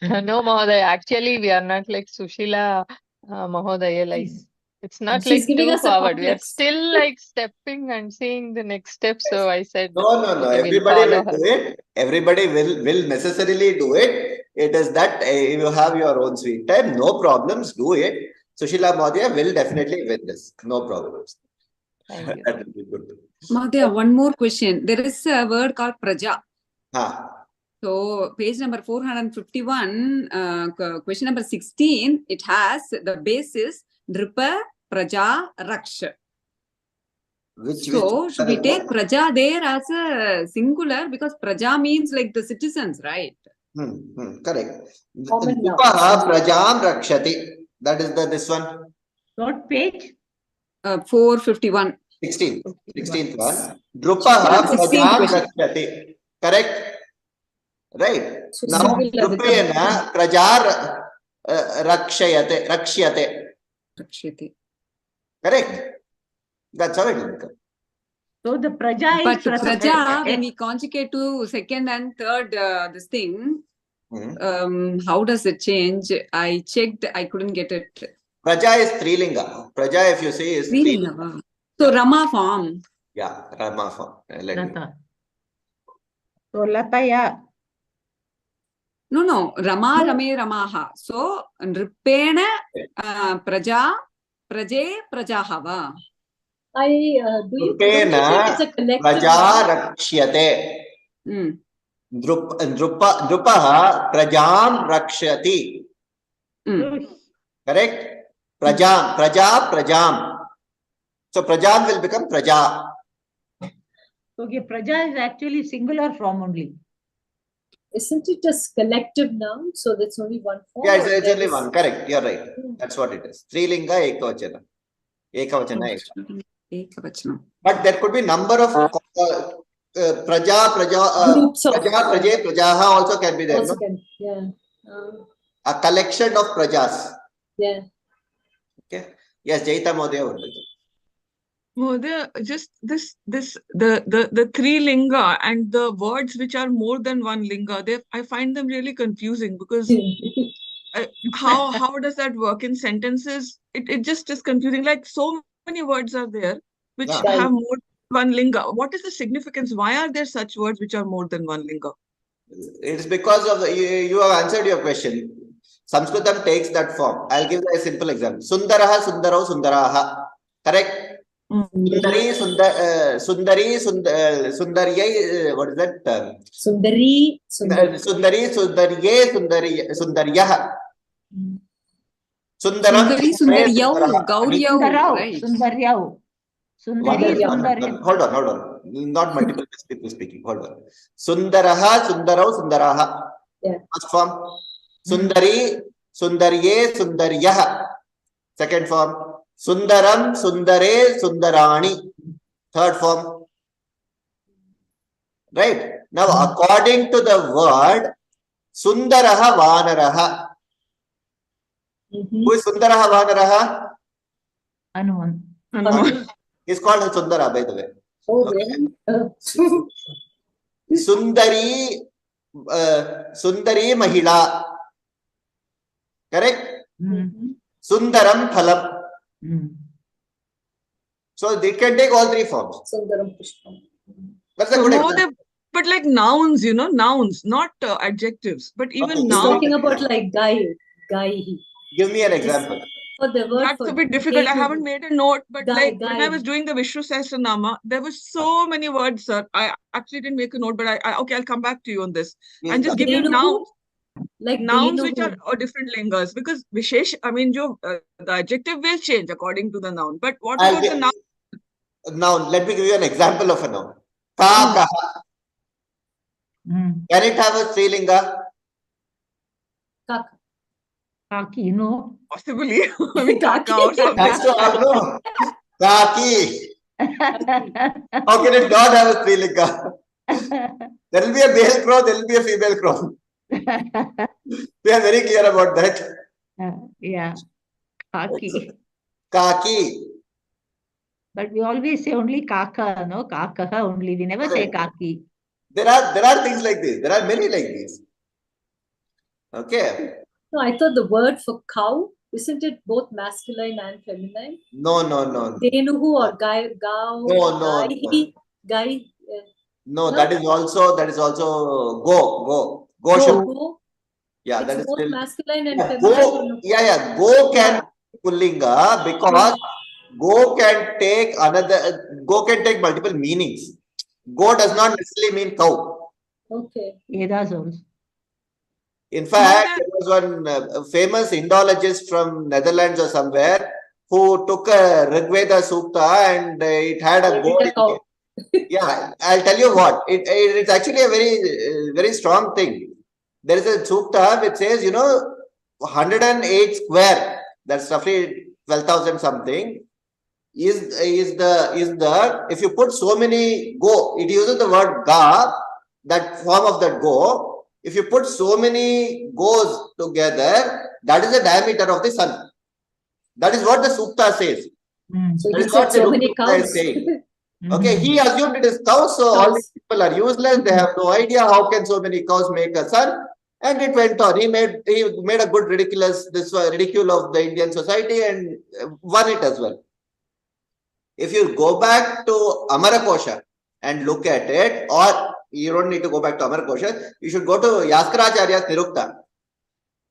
No, Mahodaya. Actually, we are not like Sushila Mahodaya. Like, it's not She's like giving too us a forward. We are complex. still like stepping and seeing the next step. So I said, No. okay, we'll Everybody follow will her. do it. Everybody will necessarily do it. it is that you have your own sweet time. No problems. Do it. Sushila Mahodaya will definitely win this. No problems. Thank you. That will be good. Mahodaya, one more question. There is a word called praja. So page number 451, question number 16, it has the basis Nripa, Praja, Raksha. So should we take Praja there as a singular because Praja means like the citizens, right? Correct. Common noun. Drupaha Prajam Rakshati. That is this one. What page? 451. 16th one. Drupaha 16th Prajam question. Rakshati. Correct? Right. So Now, singular with Drupayana Prajar Rakshyate. Rakshati. Correct? That's how it will become. So the praja But is Praja, when we conjugate to second and third, this thing, how does it change? I checked, I couldn't get it. Praja is Trilinga. Praja, if you see, is Trilinga. So Rama form. Yeah, Rama form. Lata. So Lataya. No, Rama, Rame, Ramaha. So Nripena, Praja, Praje, Prajahava. do you think it's a collective Praja noun? Rakshyate. Drupaha Prajam Rakshati. Correct? Prajam. So Prajam will become Praja. Okay, praja is actually singular form only. Isn't it a collective noun? So that's only one form. Yeah, it's only one. Correct. You're right. That's what it is. Trilinga Ekavachana. Ekavachana. But there could be number of Groups of Praje, Prajaha also can be there. also No? can, yeah. A collection of Prajas. Yeah. Okay. Yes, Jaita Mahodaya would be. Just the three linga and the words which are more than one linga, I find them really confusing because how does that work in sentences? It just is confusing. Like so many words are there which have more than one linga. What is the significance? Why are there such words which are more than one linga? It's because of you have answered your question. Sanskritam takes that form. I'll give a simple example. Sundaraha, Sundarau, Sundaraha. Correct? Sundari, Sundaryai, what is that? Sundari, Sundaryah. Sundaram, Sundaryau, Gauriyau, right? Sundaryau. Sundari. Hold on. Not multiple people speaking. Hold on. Sundaraha, Sundarau, Sundaraha. Yeah. First form. Sundari, Sundarye, Sundaryah. Second form. Sundaram, Sundare, Sundarani. Third form. Right. Now, according to the word, Sundaraha, Vanaraha. Who is Sundaraha, Vanaraha? Hanuman. He's called Sundara, by the way. Oh, really? Sundari Mahila. Correct? Sundaram Phalam. So they can take all three forms. Sundaram Pushpam. That's a good example. But like nouns, nouns, not adjectives, but even He's nouns. talking about like guy. Give me an example. For the word That's for a bit difficult. I haven't made a note, but when I was doing the Vishnu Sahasranama, there were so many words, sir. I actually didn't make a note, but okay, I'll come back to you on this. And just give you nouns. Like nouns which are different lingas, because Vishesh, the adjective will change according to the noun. But what about the noun? Noun, let me give you an example of a noun. Ka. Can it have a Strilinga? Kaka. Kaki, no. Possibly. Kaka or something. Has to have no. Kaki. How can it not have a Strilinga? There will be a male crow, there will be a female crow. We are very clear about that. Yeah. Kaki. Kaki. But we always say only kaka, no? Kaka only. We never say kaki. There are things like this. There are many like these. Okay. No, I thought the word for cow, isn't it both masculine and feminine? No. Denuhu or Gao. Guy. No, that is also go. Go. Yeah, that It's is both still. masculine and Yeah, feminine. go, go can be pullinga because go can take multiple meanings. Go does not necessarily mean cow. Okay. Vedas also. In fact, there was one famous Indologist from Netherlands or somewhere who took a Rigveda Sukta and it had a goat. Yeah, I'll tell you what. It's actually a very strong thing. There is a Sukta which says, 108 square. That's roughly 12,000 something. Is the if you put so many go, it uses the word ga, that form of that go. If you put so many goes together, that is the diameter of the sun. That is what the Sukta says. So That you is what said the so many Sukta is cows. saying. Okay, he assumed it is cows, so all these people are useless. They have no idea how can so many cows make a sun. And it went on. He made a good ridicule of the Indian society and won it as well. If you go back to Amarakosha and look at it, or you don't need to go back to Amarakosha, you should go to Yaskaracharya's Nirukta.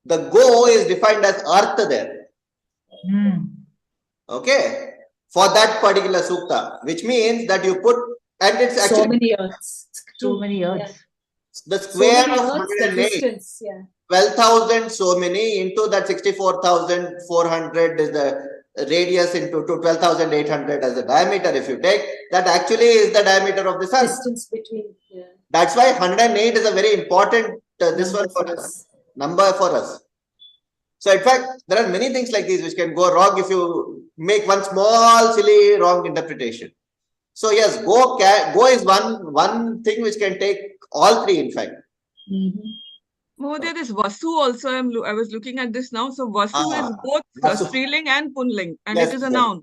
The go is defined as earth there. Okay, for that particular sukta, which means that you put, and it's actually so many earths. So many earths. The square so many of earths, the 108, distance, 12,000 so many into that 64,400 is the radius into 12,800 as the diameter. If you take that, actually is the diameter of the sun. Distance between. Yeah. That's why 108 is a very important number for us. So in fact, there are many things like these which can go wrong if you make one small silly wrong interpretation. So yes, go is one thing which can take all three, in fact. There is Vasu also. I was looking at this now. So Vasu is both Striling and Punling, and it is a noun.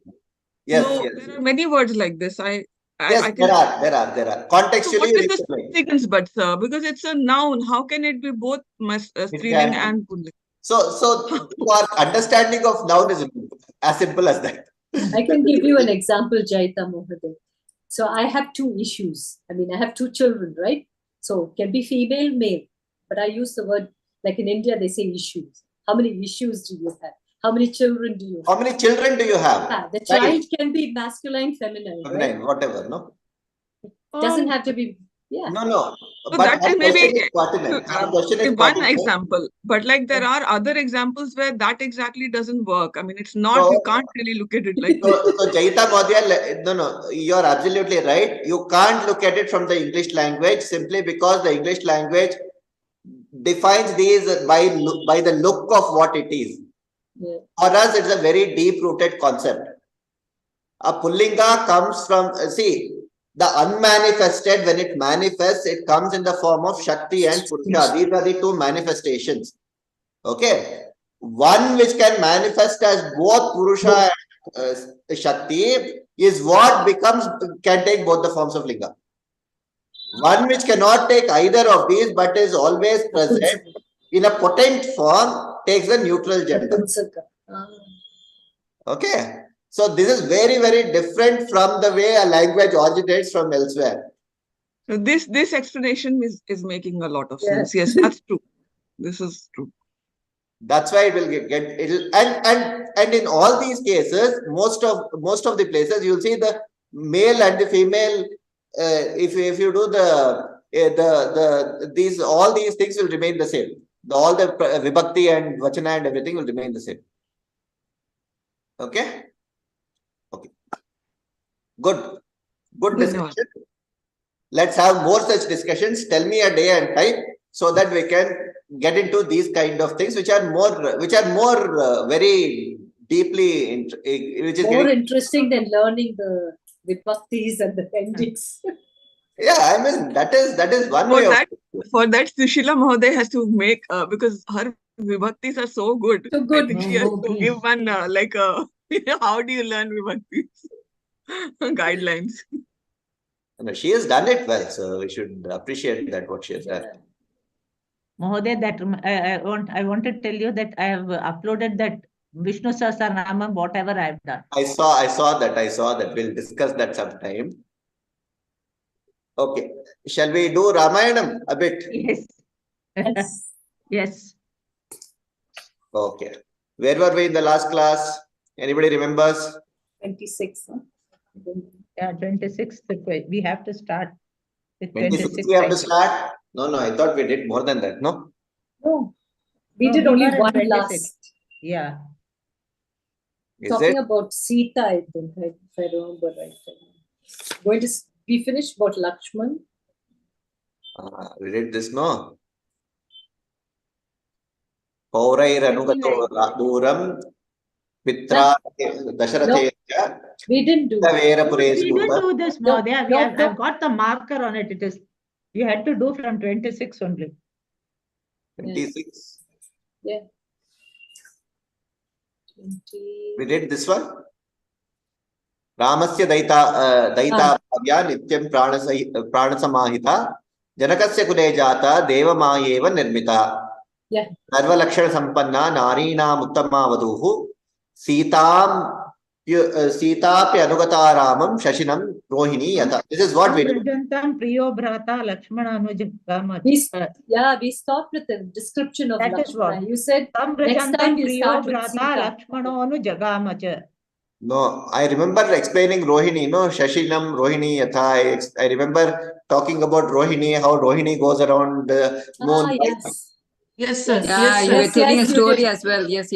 Yes, so there are many words like this. I can. There are. Contextually, so what is the significance, but sir? Because it's a noun. How can it be both Striling and Punling? So your understanding of noun is as simple as that. I can give you an example, Jaita Mohaday. So I have two issues. I mean, I have two children, right? So can be female, male. But I use the word, like in India, they say issues. How many issues do you have? How many children do you have? How many children do you have? The child can be masculine, feminine, right? Whatever, no? It doesn't have to be, No. So but that is maybe one pertinent. example. But like there are other examples where that exactly doesn't work. I mean, it's not, you can't really look at it like So Jaita Maudhya, no, you're absolutely right. You can't look at it from the English language simply because the English language defines these by the look of what it is. Yeah. For us, it's a very deep-rooted concept. A Pullinga comes from, the unmanifested, when it manifests, it comes in the form of Shakti and Purusha. These are the two manifestations. Okay. One which can manifest as both Purusha and Shakti is what can take both the forms of Linga. One which cannot take either of these but is always present in a potent form takes the neutral gender. Okay. So this is very, very different from the way a language originates from elsewhere. So this explanation is making a lot of sense. Yes, that's true. This is true. That's why it will and in all these cases, most of the places you'll see the male and the female. If you do all these things will remain the same. All the vibhakti and vachana and everything will remain the same. Okay. Good discussion. Let's have more such discussions. Tell me a day and time so that we can get into these kind of things which are more very deeply more interesting than learning the vibhaktis and the endings. Yeah, I mean that is one way for that Sushila Mahoday has to make because her vibhaktis are so good. So good. I think she has to give one how do you learn vibhaktis guidelines. She has done it well, so we should appreciate that what she has done. Mahoday, that I want to tell you that I have uploaded that Vishnu Sahasranamam, whatever I have done. I saw that. We'll discuss that sometime. Okay. Shall we do Ramayanam a bit? Yes. Yes. Okay. Where were we in the last class? Anybody remembers? 26. Huh? Yeah, 26th. We have to start with 26 26. we have to start? No, I thought we did more than that, no? No, we No, did we only were at one 26. last. Yeah. Is Talking it? about Sita, I think, if I remember right. Going to we finished about Lakshman. We did this, no? Paurairanagato Duram Pitra Dasharathe. We didn't do. We didn't do this, No, Madhya. no, I've got the marker on it. It is, you had to do from 26 only. 26. Yeah. 20. We did this one. Ramasya Daita Bhavya Nityam Pranasamahita Janakasya Kule Jata Devamayeva Nirmita. Yeah. Sarva Lakshana Sampanna Narinam Uttama Vaduhu Sitapi Anugata Ramam Shashinam Rohini Yata. This is what we do. Priyo Bhrata Lakshmana Anujagama. We stopped with the description of That Lakshmana. is what. You said next time you start with Bhrata Sita. Lakshmana Anujagama. No, I remember explaining Rohini, no, Shashinam, Rohini, Yatha. I remember talking about Rohini, how Rohini goes around the moon. Yes. Yes, sir. Yeah, you were telling a story as well. Yes.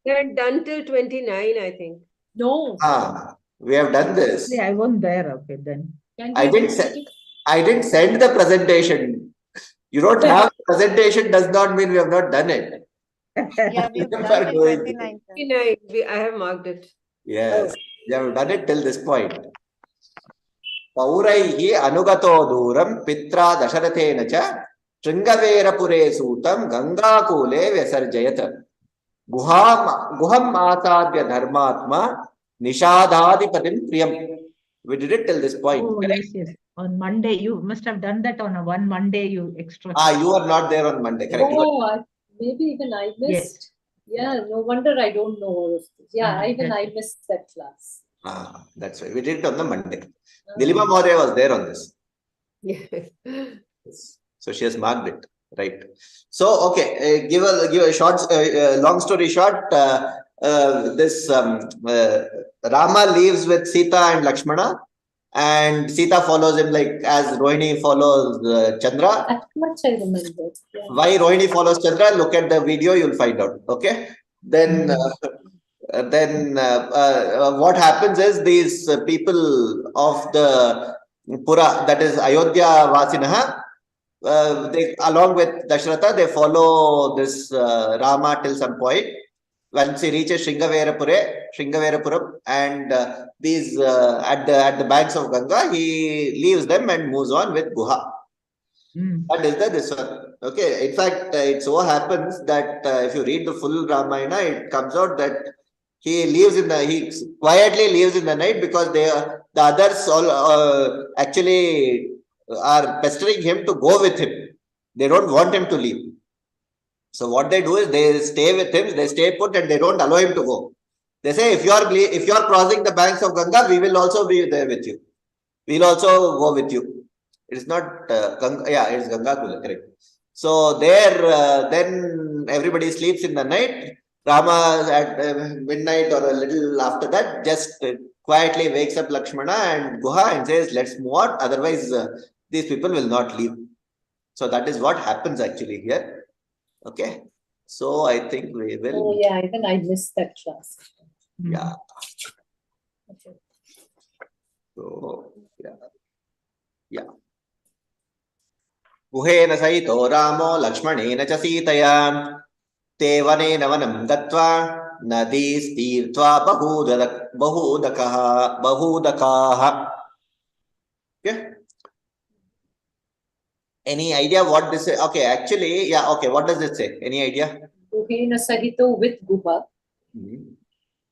They're done till 29, I think. No. We have done this. I wasn't there. Okay, then. I didn't send the presentation. You don't have the presentation does not mean we have not done it. Yeah, we've done it 29. 29. I have marked it. Yes, we have done it till this point. Pauraihi anugato duram pitra dasharathena cha Shringaverapure sutam Gangakule Vesarjayat. Guham asadya dharmatma Nishadadipatim priyam. We did it till this point. Oh, yes. On Monday, you must have done that on one Monday. You extra. You are not there on Monday, correct? Oh, maybe even I missed. Yes. Yeah, no wonder I don't know all of this. Yeah, even I missed that class. That's why we did it on the Monday. Nilima Maurya was there on this. Yes. So she has marked it, right? So okay, give a short, long story short. This Rama leaves with Sita and Lakshmana, and Sita follows him like as Rohini follows Chandra. That much I remember. Yeah. Why Rohini follows Chandra? Look at the video, you'll find out. Okay. Then what happens is these people of the Pura, that is Ayodhya Vasinaha, they along with Dashratha, they follow this Rama till some point. Once he reaches Shringaverapuram, and these at the banks of Ganga, he leaves them and moves on with Guha. That is this one. Okay. In fact, it so happens that if you read the full Ramayana, it comes out that he quietly leaves in the night because the others all actually are pestering him to go with him. They don't want him to leave. So what they do is they stay with him, they stay put, and they don't allow him to go. They say, if you are crossing the banks of Ganga, we will also be there with you. We'll also go with you. It is not Ganga. Yeah, it's Ganga Kula, correct. So there, then everybody sleeps in the night. Rama at midnight or a little after that just quietly wakes up Lakshmana and Guha and says, let's move on. Otherwise, these people will not leave. So that is what happens actually here. Okay. So I think we will. Oh, yeah, even I missed that class. Yeah. Okay. So, yeah. Guhena Saito Ramo Lakshmanena cha Sitaya Te Vanena Vanam Gatva Nadis Tirtva Bahudakaha. Okay. Any idea what this is? Okay, actually, yeah, okay. What does it say? Any idea? Guhena Sahito with Guha.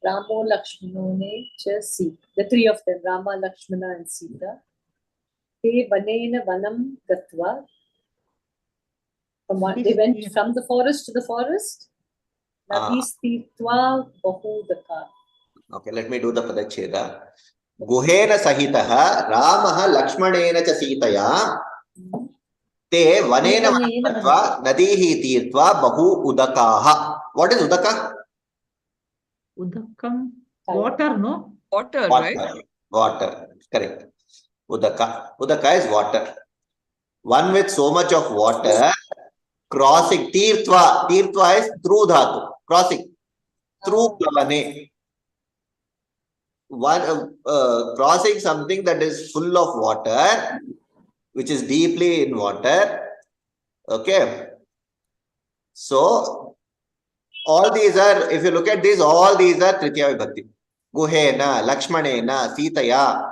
Ramo Lakshmanone cha Sita. The three of them, Rama, Lakshmana, and Sita. Te Vanena Vanam Gatva. They went from the forest to the forest. Nadistitva Bahudaka. Okay, let me do the Padacheda. Guhena Sahitaha Ramaha Lakshmanena cha Sitaya Te vanena vanam nadihi tirtva bahu udakaha. What is udaka? Udakam. Water, no? Water, Water. right? Water. Correct. Udaka. Udaka is water. One with so much of water crossing. Tirtva. Tirtva is through dhatu. Crossing. Through plavane. One crossing something that is full of water, which is deeply in water. Okay. So all these are, if you look at these, all these are Tritiya Vibhakti. Guhena, Lakshmanena, Sitaya,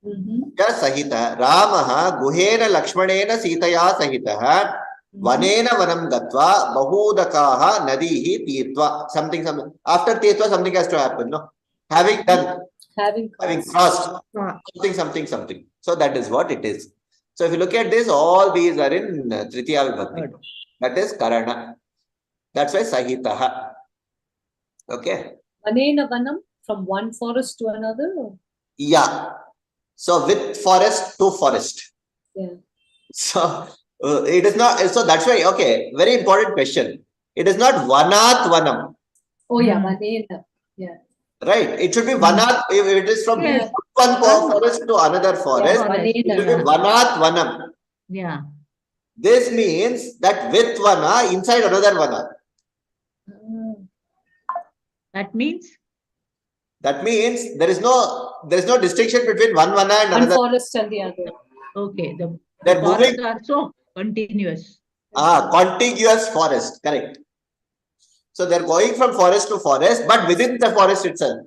Sahita, Ramaha, Guhena, Lakshmanena, Sitaya, Sahita, Vanena Vanam Gatva, Bahudakaha, Nadihi, Tirtva, something. After Tirtva, something has to happen, no? Having done, having crossed, something. So that is what it is. So if you look at this, all these are in Tritiya Vibhakti. That is Karana. That's why Sahitaha. Okay. Vanena Vanam, from one forest to another? Or? Yeah. So with forest to forest. Yeah. So it is not, so that's why, okay, very important question. It is not Vanat Vanam. Oh yeah, Vanena. Yeah. Right. It should be Vanat. If it is from one forest to another forest, it should be Vanat Vanam. Yeah. This means that with Vana inside another Vana. That means? That means there is no distinction between one Vana and one another. Forest and the other. Okay. They're forests moving. are so continuous. Contiguous forest. Correct. So they're going from forest to forest, but within the forest itself.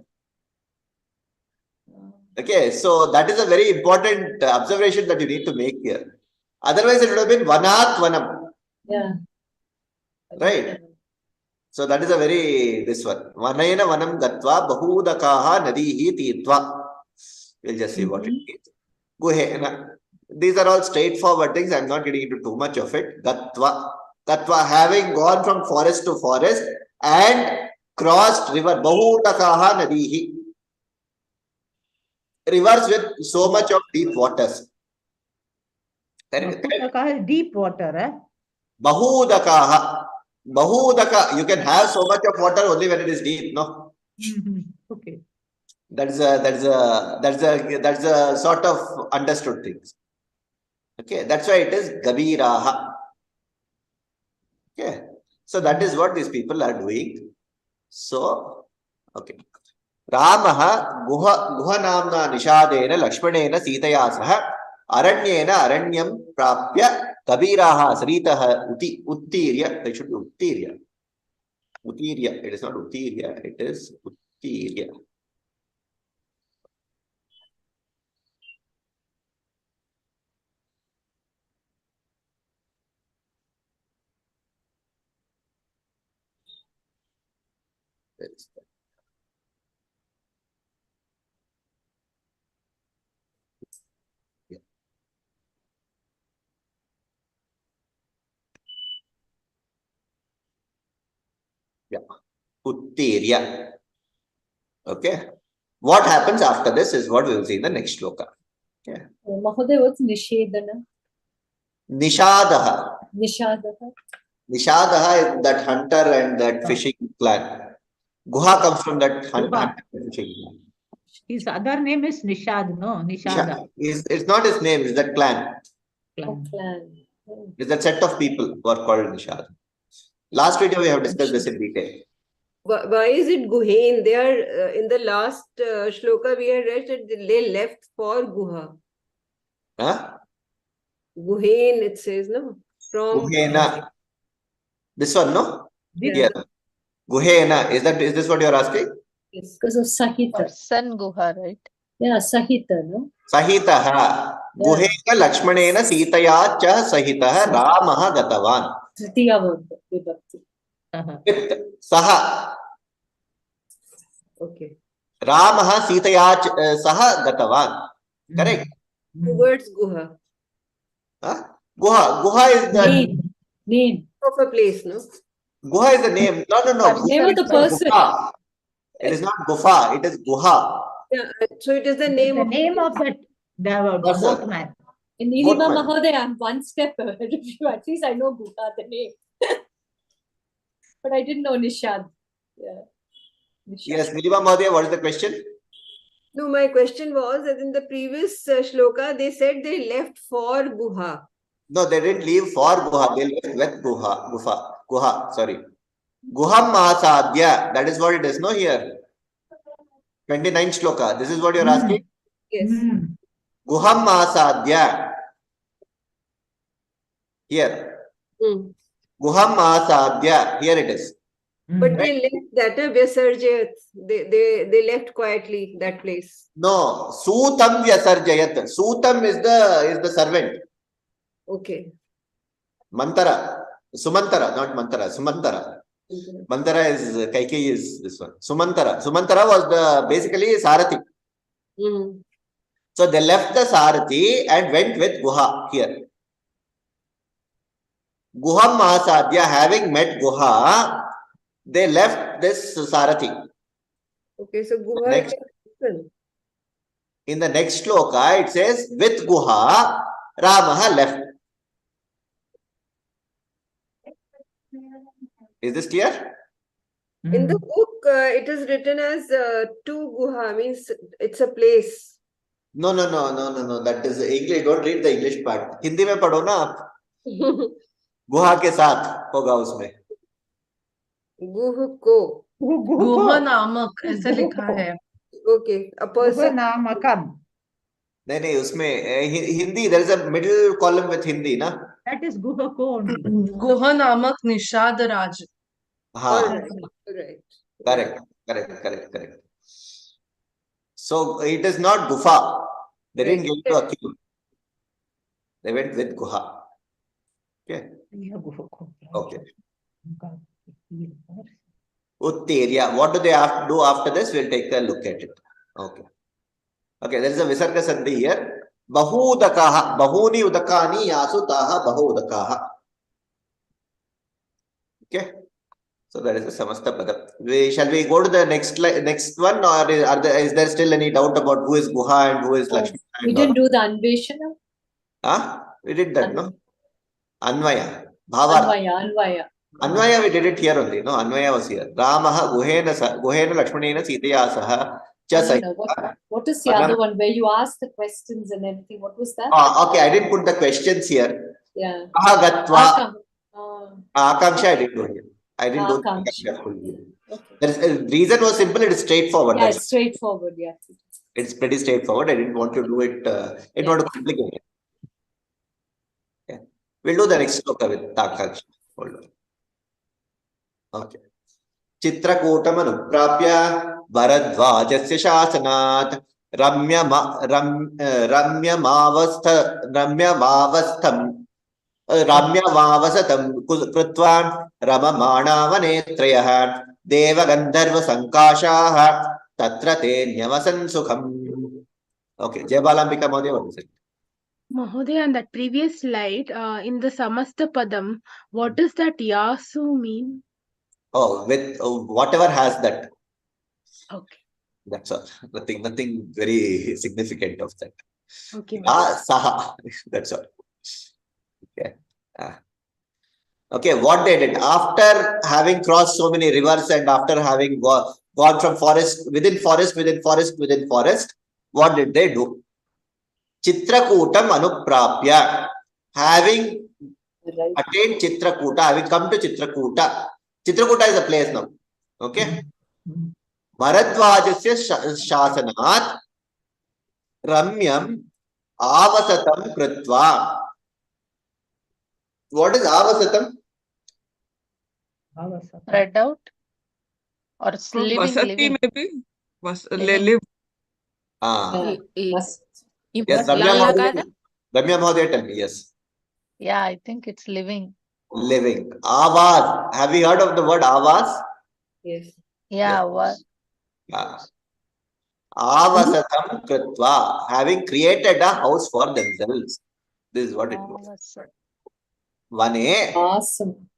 Okay, so that is a very important observation that you need to make here. Otherwise, it would have been Vanat Vanam. Yeah. Right. So that is a very, this one. Vanayana Vanam Gatva Bahudakaha Nadihi Tirtva. We'll just see what it means. Guhena. These are all straightforward things. I'm not getting into too much of it. Gatva. Gatva, having gone from forest to forest and crossed river. Bahudakaha Nadihi. Rivers with so much of deep waters. Bahudakaha is deep water, eh? Bahudakaha. Bahudaka. You can have so much of water only when it is deep, no? Okay. That's a sort of understood things. Okay, that's why it is Gabiraha. Okay, so that is what these people are doing. So, okay. Ramaha guha namna nishadena lakshmanena sitaya saha aranyena aranyam prapya kabiraha saritaha uttirya. It should be uttirya. Uttirya. It is not uttirya. It is uttirya. Yeah, Uttirya. Okay. What happens after this is what we will see in the next shloka. Okay. Mahoday, what's Nishedana? Nishadaha. Nishadaha. Nishadaha is that hunter and that fishing clan. Guha comes from that hunter and fishing clan. His other name is Nishad, no? Nishada. It's not his name, it's that clan. Clan. It's that set of people who are called Nishad. Last video we have discussed this in detail. Why is it Guhen? They are in the last shloka we had read that they left for Guha. Huh? Guhen, it says, no? From Guhena. This one, no? Yeah. Guhena. Is this what you're asking? Yes. Because of Sahita. Sun Guha, right? Yeah, Sahita, no? Sahitaha. Guhena Lakshmanena Sitaya cha Sahitaha Ramaha Gatavan. Tritiya Vibhakti. With Saha. Okay. Ramaha Sitaya Saha Gatavan. Correct? Towards Guha. Huh? Guha is the name of a place, no? Guha is the name. No. Name of the person. Gufa. It is not Gufa. It is Guha. Yeah. So it is the name of that boatman. In Nilima Mahodaya, I'm one step ahead of you. At least I know Guha, the name. But I didn't know Nishad. Yeah. Nishad. Yes, Nilima Mahodaya, what is the question? No, my question was that in the previous shloka, they said they left for Guha. No, they didn't leave for Guha. They left with Guha, sorry. Guham Mahasadhya. That is what it is, no, here. 29th shloka. This is what you're asking? Yes. Guham Mahasadhya. Here. Guham Mahasadhya. Here it is. But they left that Vyasarjayat. They left quietly that place. No, Sutam Vyasarjayat. Sutam is the servant. Okay. Mantara. Sumantara, not Mantara. Sumantara. Mantara is Kaikeyi is this one. Sumantara. Sumantara was basically Sarathi. So they left the Sarathi and went with Guha here. Guham Mahasadhya, having met Guha, they left this Sarathi. Okay, so Guha. In the next shloka, it says, with Guha, Ramaha left. Is this clear? In the book, it is written as to Guha, means it's a place. No. That is English. Don't read the English part. Hindi में पढ़ो ना आप. गुहा के साथ होगा उसमें. Guh ko. गुहा नामक ऐसे लिखा है. Okay, a person. Namakam. नहीं उसमें Hindi. There is a middle column with Hindi ना. That is Guha ko only. गुहा नामक निषाद राज. हाँ. Right. Correct. So it is not Gufa. They didn't get to a queue. They went with Guha. Okay. Uttirya. What do they have to do after this? We'll take a look at it. Okay. There is a Visarga Sandhi here. Bahudakaha. Bahuni udakani yasu taha bahudakaha. Okay. So that is the Samasta Padam. Shall we go to the next one, or is there still any doubt about who is Guha and who is Lakshmi? We didn't do the Anveshana? We did that, no? Anvaya. Bhava. Anvaya, we did it here only. No, Anvaya was here. Ramaha Guhena Lakshmanena Sitaya Saha. What is the other one where you ask the questions and everything? What was that? Okay, I didn't put the questions here. Yeah. Ahagatva. Akanksha, I didn't do here. I didn't do the reason was simple, it is straightforward. Yeah, it's straightforward, yeah. It's pretty straightforward. I didn't want to do it, not complicated. Okay. We'll do the next sloka with Takanksha. Hold on. Okay. Chitrakutam anuprapya Bharadvajasya shasanat Ramya Vavasatam Krutvan Ramamana Vanetrayah Deva Gandharva Sankashaha Tatra Te Nyavasan Sukham. Okay, Jayabalambika Mahodaya, what is it? Mahodaya, on that previous slide, in the Samasta Padam, what does that Yasu mean? Oh, with whatever has that. Okay. That's all. Nothing very significant of that. Okay. Saha. That's all. Okay. Okay, what they did after having crossed so many rivers and after having gone from forest within forest, what did they do? Chitrakutam anuprapya, having attained Chitrakuta, having come to Chitrakuta. Chitrakuta is a place now. Okay. Bharadvajasya shasanat ramyam avasatam krutva. What is avasatam? Spread out or living. Maybe live. Yes, Ramya Mahodaya, tell me. Yes. Yeah, I think it's living. Living. Avas. Have you heard of the word avas? Yes. Yeah, what? Avasatam krutva, having created a house for themselves. This is what it was. Vane. Awesome.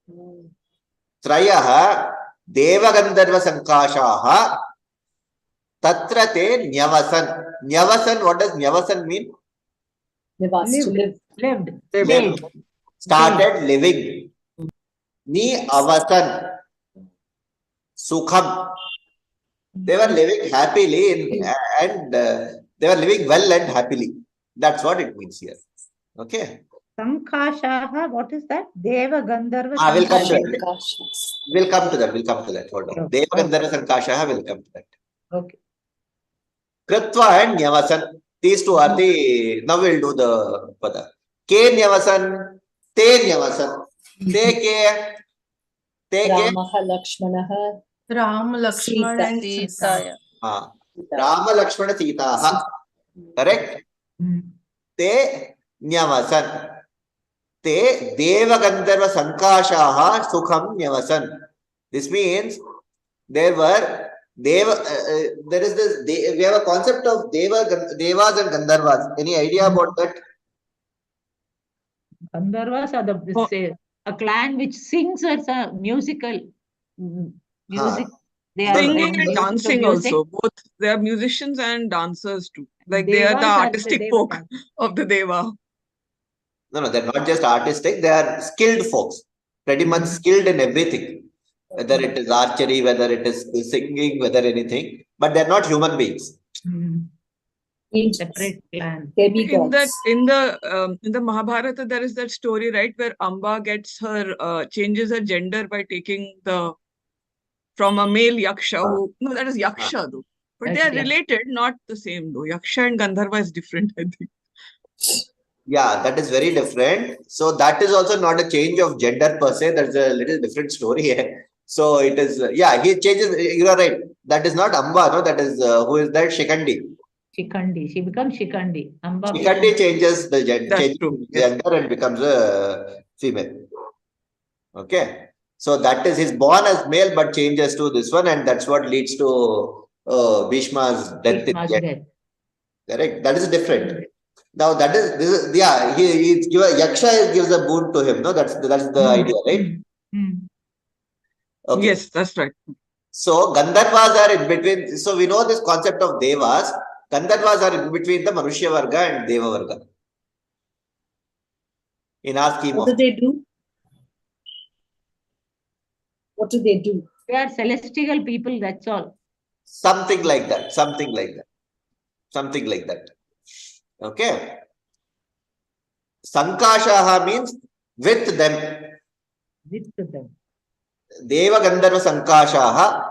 Trayaha Devagandharva Sankashaha Tatra Te Nyavasan. Nyavasan, what does Nyavasan mean? Nivas, to live. Lived. Lived. Started living. Ni avasan. Sukham. They were living happily and they were living well and happily. That's what it means here. Okay. Sankashaha, what is that? Deva Gandharva. We'll come to that. Sankashas. We'll come to that. We'll come to that. Hold on. Okay. Deva Gandharva Sankashaha will come to that. Okay. Kritva and Nyavasan. These two are the. Now we'll do the pada. Ke Nyavasan. Te Nyavasan. Te ke. Te ke. Ramaha Lakshmanaha. Ram, Lakshmana, and Sita. Rama, Lakshmana, Sita. Correct? Te Nyavasan. Te Deva Gandharva Sankashaha Sukham Nyavasan. This means there were Deva. There is this. We have a concept of Devas and Gandharvas. Any idea about that? Gandharvas are say, a clan which sings as a musical music. They are Singing and dancing music. also. Both they are musicians and dancers too. Like they are the artistic folk of the Deva. No, they're not just artistic. They are skilled folks. Pretty much skilled in everything. Whether it is archery, whether it is singing, whether anything. But they're not human beings. Separate clan. In the Mahabharata, there is that story, right, where Amba gets her changes her gender by taking from a male yaksha no, that is yaksha though. But they are related, not the same though. Yaksha and Gandharva is different, I think. Yeah, that is very different. So that is also not a change of gender per se. That's a little different story here. So it is, he changes. You are right. That is not Amba, no. That is who is that? Shikandi. Shikandi. She becomes Shikandi. Amba Shikandi changes the gender and becomes a female. Okay. So that is, he's born as male but changes to this one, and that's what leads to Bhishma's death. Correct. That is different. Now that is Yaksha gives a boon to him. No, that's the idea, right? Okay. Yes, that's right. So Gandharvas are in between. So we know this concept of Devas. Gandharvas are in between the Manushya Varga and Deva Varga. In our scheme What do they do? What do they do? They are celestial people, that's all. Something like that. Something like that. Something like that. Okay. Sankashaha means with them. With them. Deva Gandharva Sankashaha.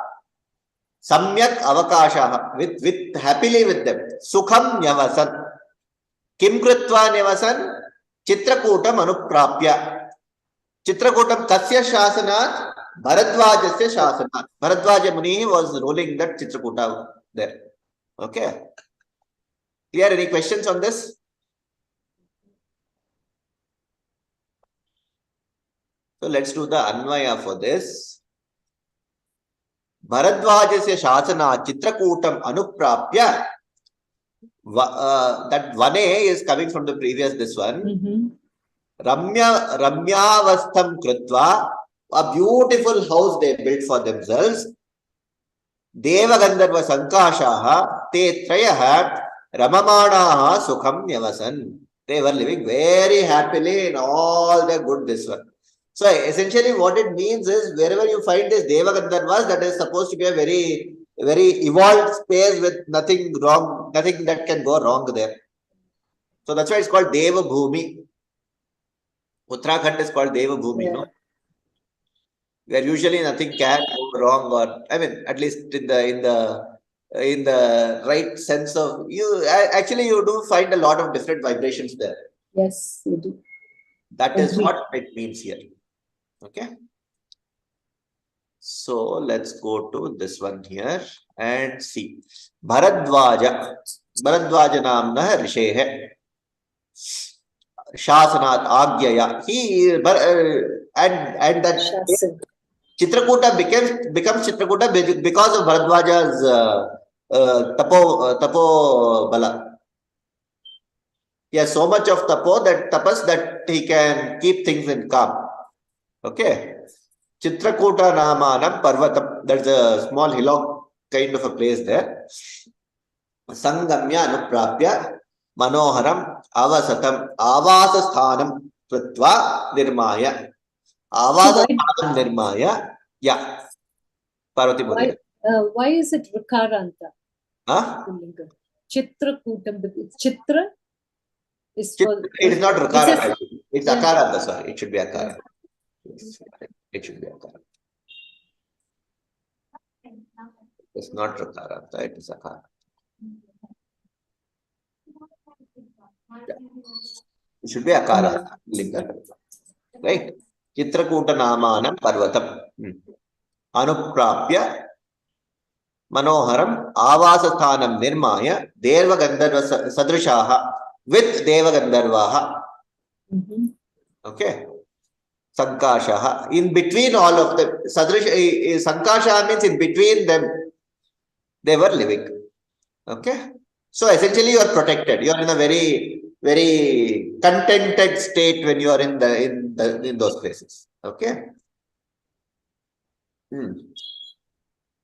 Samyak Avakashaha. With happily with them. Sukham Nyavasan. Kim Kritva Nyavasan? Chitrakutam Anuprapya. Chitrakutam Kasya Shasanat? Bharadwajasya Shasanat. Bharadwaja Muni was ruling that Chitrakuta there. Okay. Clear? Any questions on this? So let's do the Anvaya for this. Bharadwajasya Shasana Chitrakutam Anuprapya. That 1A is coming from the previous this one. Ramyavastham Kritva. A beautiful house they built for themselves. Deva Gandharva Sankashaha Te Trayaha Ramamanaha Sukham Nyavasan. They were living very happily in all the good this one. So essentially what it means is wherever you find this Deva Gandharvas, that is supposed to be a very, very evolved space with nothing wrong, nothing that can go wrong there. So that's why it's called Deva Bhumi. Uttarakhand is called Deva Bhumi, no? Where usually nothing can go wrong, or I mean, at least in the right sense of you. Actually, you do find a lot of different vibrations there. Yes, you do. That is what it means here. Okay. So let's go to this one here and see. Bharadwaja namna rishehe. Shasanat Agyaya. And that Chitrakuta becomes Chitrakuta because of Bharadwaja's tapo bala. He has so much of tapas that he can keep things in calm. Okay. Chitrakuta Namanam Parvatam. There's a small hillock kind of a place there. Sangamya Anuprapya. Manoharam, Avasatam, Avasasthanam, Kritva, Nirmaya. Avasasthanam, Nirmaya. Yeah. Parvati Mudaya. Why is it Rakaranta? Huh? Chitrakutam. Chitra is for. It is not Rakaranta. It's Akaranta, sorry. It should be Akaranta. It should be Akaranta. It's not Rakaranta, it is Akaranta. Yeah. It should be Akaranta. Right? Chitrakuta Namanam Parvatam. Anuprapya Manoharam Avasasthanam Nirmaya Deva Gandharva Sadrishaha with Deva Gandharvaha. Okay. Sankashaha. In between all of them, Sankashaha means in between them, they were living. Okay. So essentially, you are protected. You are in a very, very contented state when you are in those places. Okay.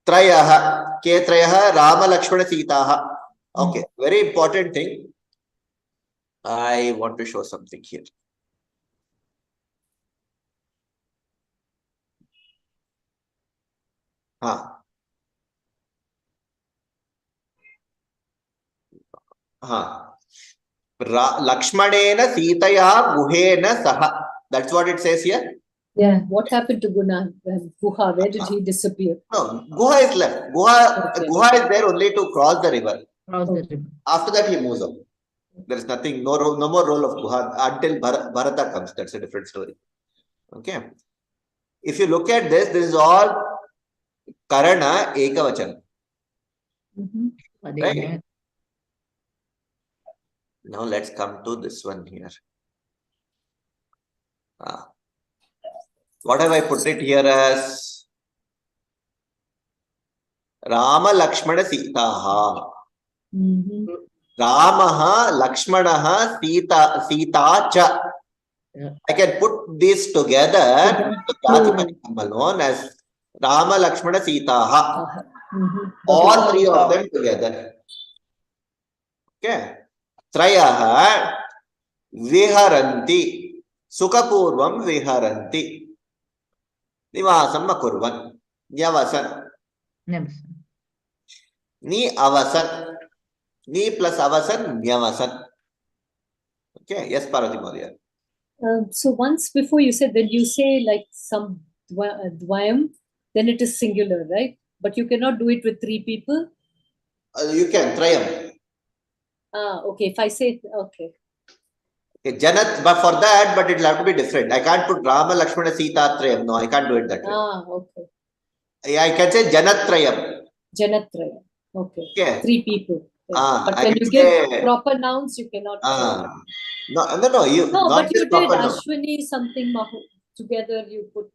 Trayaha, Ketrayaha, Rama, Lakshmana, Sitaha. Okay, very important thing. I want to show something here. Lakshmanena, Sitaya, Guhena, Saha. That's what it says here. Yeah, what happened to Guha? Where did he disappear? No, Guha is left. Guha is there only to cross the river. After that, he moves on. There is nothing, no more role of Guha until Bharata comes. That's a different story. Okay. If you look at this is all Karana Ekavachan. Right? Now let's come to this one here. What have I put it here as? Rama Lakshmana Sitaha. Ramaha Lakshmanaha Sita cha. I can put this together alone as Rama Lakshmana Sitaha. All three of them together. Okay. Trayaha Viharanti. Sukapurvam Viharanti. Nivasam Akurvan. Nyavasan. Ni avasan. Ni plus avasan, nyavasan. Okay, yes, Parvati Madhya. So once before you said when you say like some dvayam, then it is singular, right? But you cannot do it with three people. You can, trayam. Okay. If I say, okay. Okay, Janat, but for that, but it will have to be different. I can't put Rama, Lakshmana, Sita, Trayam. No, I can't do it that way. Okay. I can say Janatrayam. Janatrayam. Okay. 3 people. But when you give proper nouns, you cannot. No, but you did Ashwini something together. You put.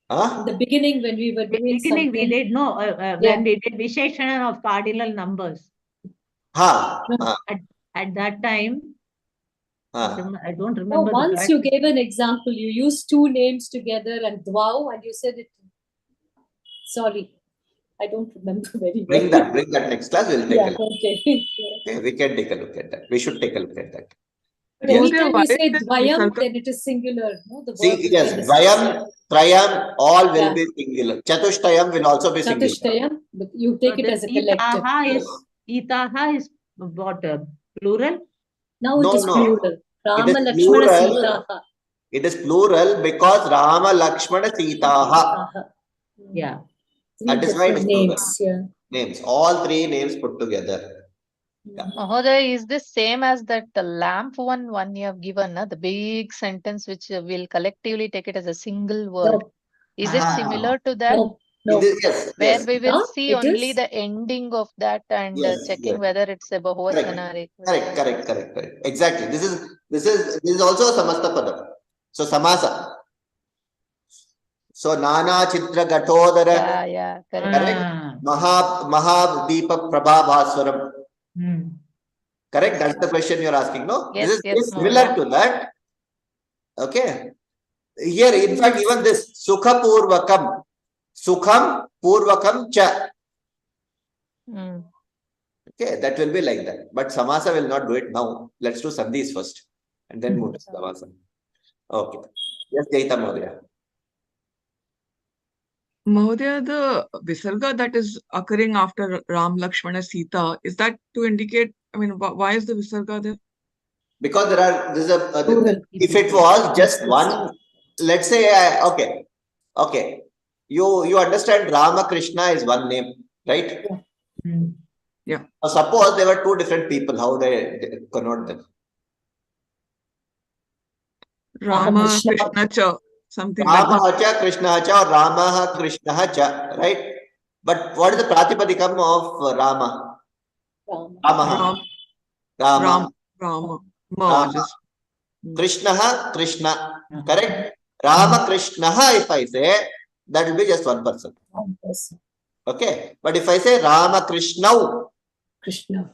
In the beginning, when we were doing something. We did when we did Visheshana of cardinal numbers. At that time. I don't remember. Once you gave an example, you used 2 names together and dvau, and you said it. Sorry, I don't remember very well. Bring that next class. We'll take a look. Okay, we can take a look at that. We should take a look at that. But anytime you say dvayam, then it is singular. No? The yes, dvayam, trayam, all will be singular. Chatushtayam will also be singular. Chatushtayam, but you take it as a collective. Itaha is what? Plural? Now it is plural. Rama, Lakshmana, Sitaha. It is plural because Rama, Lakshmana, Sitaha. Yeah. That is why it is names. Plural. Names. All 3 names put together. Yeah. Mahoday, is this same as that the lamp one you have given, the big sentence which will collectively take it as a single word? No. Is it similar to that? No. Yes, Where we will see only is? the ending of that and checking whether it's a Bahuvachana. Correct. Exactly. This is also a Samasta Padam. So Samasa. So Nana Chitra Gatodara. Yeah, correct. Maha Deepak Prabhabhaswaram. Correct? That's the question you're asking, no? Yes, this is similar to that. Okay. Here, in fact, even this Sukha Purvakam. Sukham Purvakam Cha. Okay, that will be like that. But samasa will not do it now. Let's do sandhis first and then move to samasa. Okay. Yes, Jaita Mahodaya. Mahodaya, the Visarga that is occurring after Ram, Lakshmana, Sita, is that to indicate, I mean, why is the Visarga there? Because if it was just one, let's say, okay. You understand Rama Krishna is one name, right? Yeah. Now suppose there were two different people, how they connote them? Rama, Krishna cha, something like that. Rama cha, Krishna cha, or Rama Krishna cha, right? But what is the Pratipadikam of Rama? Rama. Krishna, correct? Rama Krishna, if I say, that will be just one person. Okay, but if I say Rama Krishna,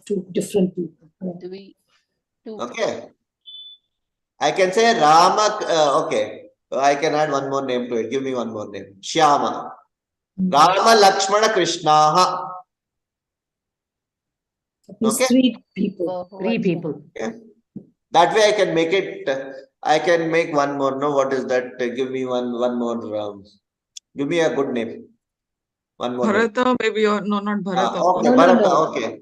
two different people. Okay, I can say Rama. Okay, I can add one more name to it. Give me one more name. Shyama. Rama Lakshmana Krishna. Okay, Three people. Okay. That way I can make it. I can make one more. No, what is that? Give me one more. Give me a good name. One more. Bharata, name. maybe, or no, not Bharata. Okay, Bharata. Okay.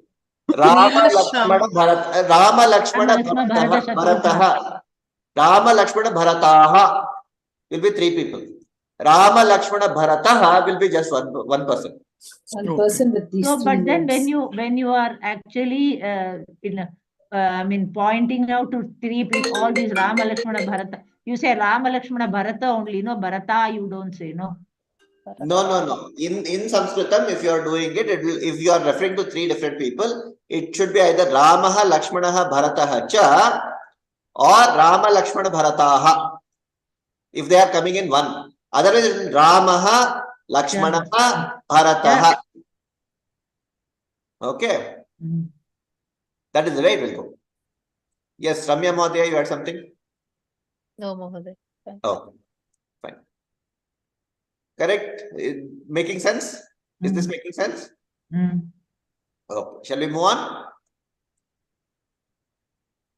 Rama Lakshmana Bharata. Rama Lakshmana Bharata. Rama Lakshmana Bharataha will be three people. Rama Lakshmana Bharataha will be just one person. One person with these So, three but then names. when you are actually pointing out to three people, all these Rama Lakshmana Bharata, you say Rama Lakshmana Bharata only, no Bharata you don't say, no. No. In Sanskritam, if you are doing it, if you are referring to three different people, it should be either Ramaha Lakshmanaha Bharataha cha or Rama Lakshmana Bharataha. If they are coming in one. Otherwise, it is Ramaha Lakshmanaha Bharataha. Okay. That is the way it will go. Yes, Ramya Mahodaya, you had something? No, Mahodaya. Oh, fine. Correct? Making sense? Is this making sense? Oh, shall we move on?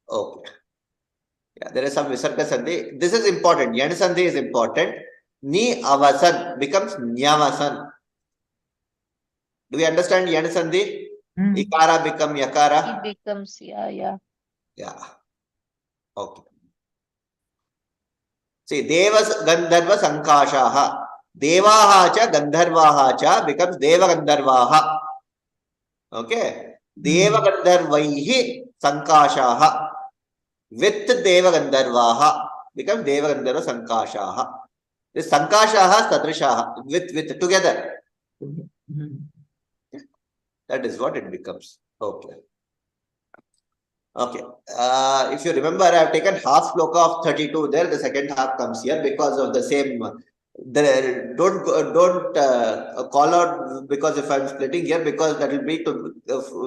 Okay. Yeah, there is some Visarga Sandhi. This is important. Yan Sandhi is important. Ni Avasan becomes Nyavasan. Do we understand Yan Sandhi? Ikara become Yakara. It becomes, yeah. Okay. See, Devas Gandharva Sankashaha. Devaha cha Gandharvaha cha becomes Deva Gandharvaha. Okay. Deva Gandharvaihi Sankashaha. With Deva Gandharvaha becomes Deva Gandharva Sankashaha. This Sankashaha Sadrishaha. With together. That is what it becomes. Okay. Okay. If you remember, I have taken half sloka of 32 there. The second half comes here because of the same. Don't call out because if I'm splitting here, because that will be to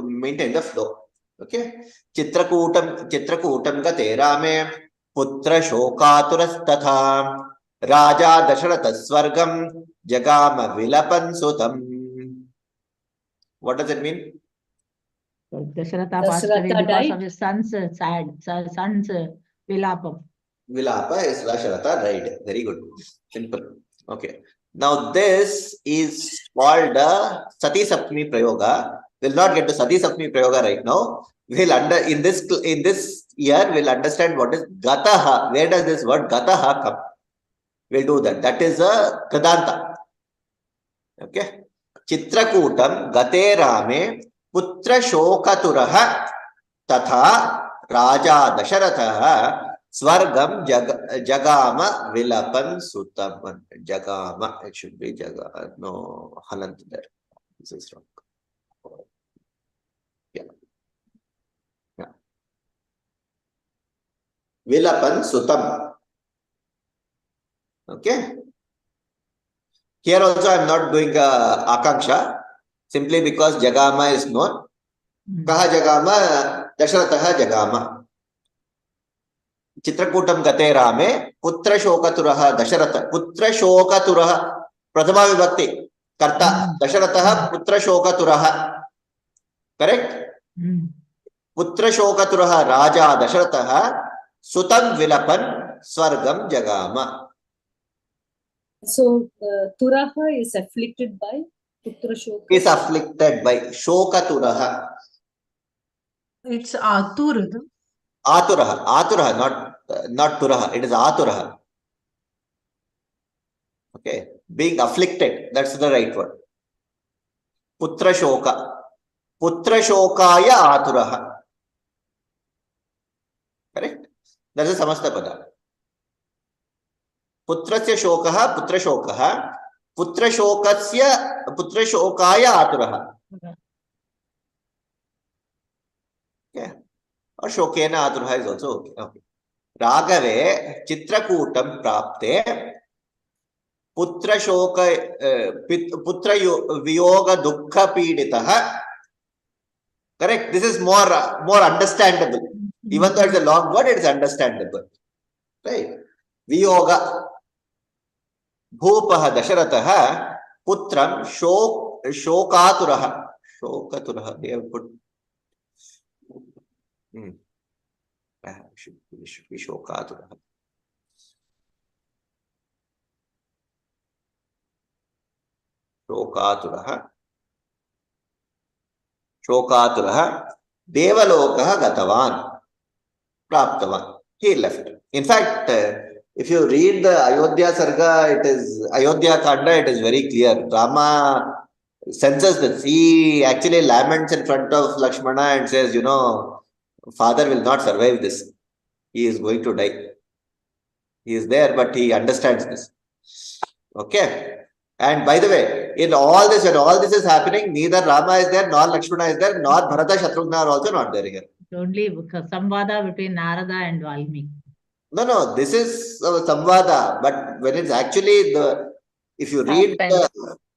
maintain the flow. Okay. Chitrakutam gate rame putra shokaturastatha raja dasharatha swargam jagama vilapan sutam. What does it mean? Dasharatha passed away because of his son's son's vilapam. Vilapa is Dasharatha, right? Very good. Simple. Okay. Now this is called Sati Saptami Prayoga. We'll not get to Sati Saptami Prayoga right now. We'll in this year we'll understand what is Gataha. Where does this word Gataha come? We'll do that. That is a Kradanta. Okay. Chitrakutam Gate Rame Putra Shokaturaha Tatha Raja Dasharatha Swargam Jagama Vilapan Sutam. Jagama. It should be Jaga. No, Halant there. This is wrong. Yeah. Vilapan Sutam. Okay. Here also I am not doing Akanksha simply because Jagama is known. Kaha Jagama? Dasharataha Jagama. Chitrakutam Gate Rame Putra Shokaturaha Dasharatha. Putra Shokaturaha Prathama Vibhakti Karta Dasharataha Putra Shokaturaha. Correct? Putra Shokaturaha Raja Dasharataha Sutam Vilapan Swargam Jagama. So, Turaha is afflicted by Putra Shoka. Is afflicted by Shokaturaha. It's Atur. Aturaha. Aturaha, not Turaha. It is Aturaha. Okay. Being afflicted. That's the right word. Putra Shoka. Putra Shokaya Aturaha. Correct? That is a Samasta Pada. Putrasya Shokaha, Putra Shokaha. Putra Shokaya Aturaha. Okay. Or Shokena Aturaha is also okay. Okay. Raghave Chitrakutam Prapte Putra Shoka Putra Viyoga Dukkha Piditaha. Correct. This is more understandable. Even though it's a long word, it is understandable. Right. Viyoga Bhupaha Dasharataha Putram Shokaturaha. Shokaturaha. They have put. Should be Shokaturaha. Shokaturaha. Shokaturaha. Devalokaha Gatavan. Praptavan. He left. In fact, if you read the Ayodhya Sarga, it is Ayodhya Kanda, it is very clear. Rama senses this. He actually laments in front of Lakshmana and says, you know, father will not survive this. He is going to die. He is there, but he understands this. Okay. And by the way, in all this, when all this is happening, neither Rama is there, nor Lakshmana is there, nor Bharata, Shatrugna are also not there here. Only Samvada between Narada and Valmiki. No, this is Samvada, but when it's actually if you read the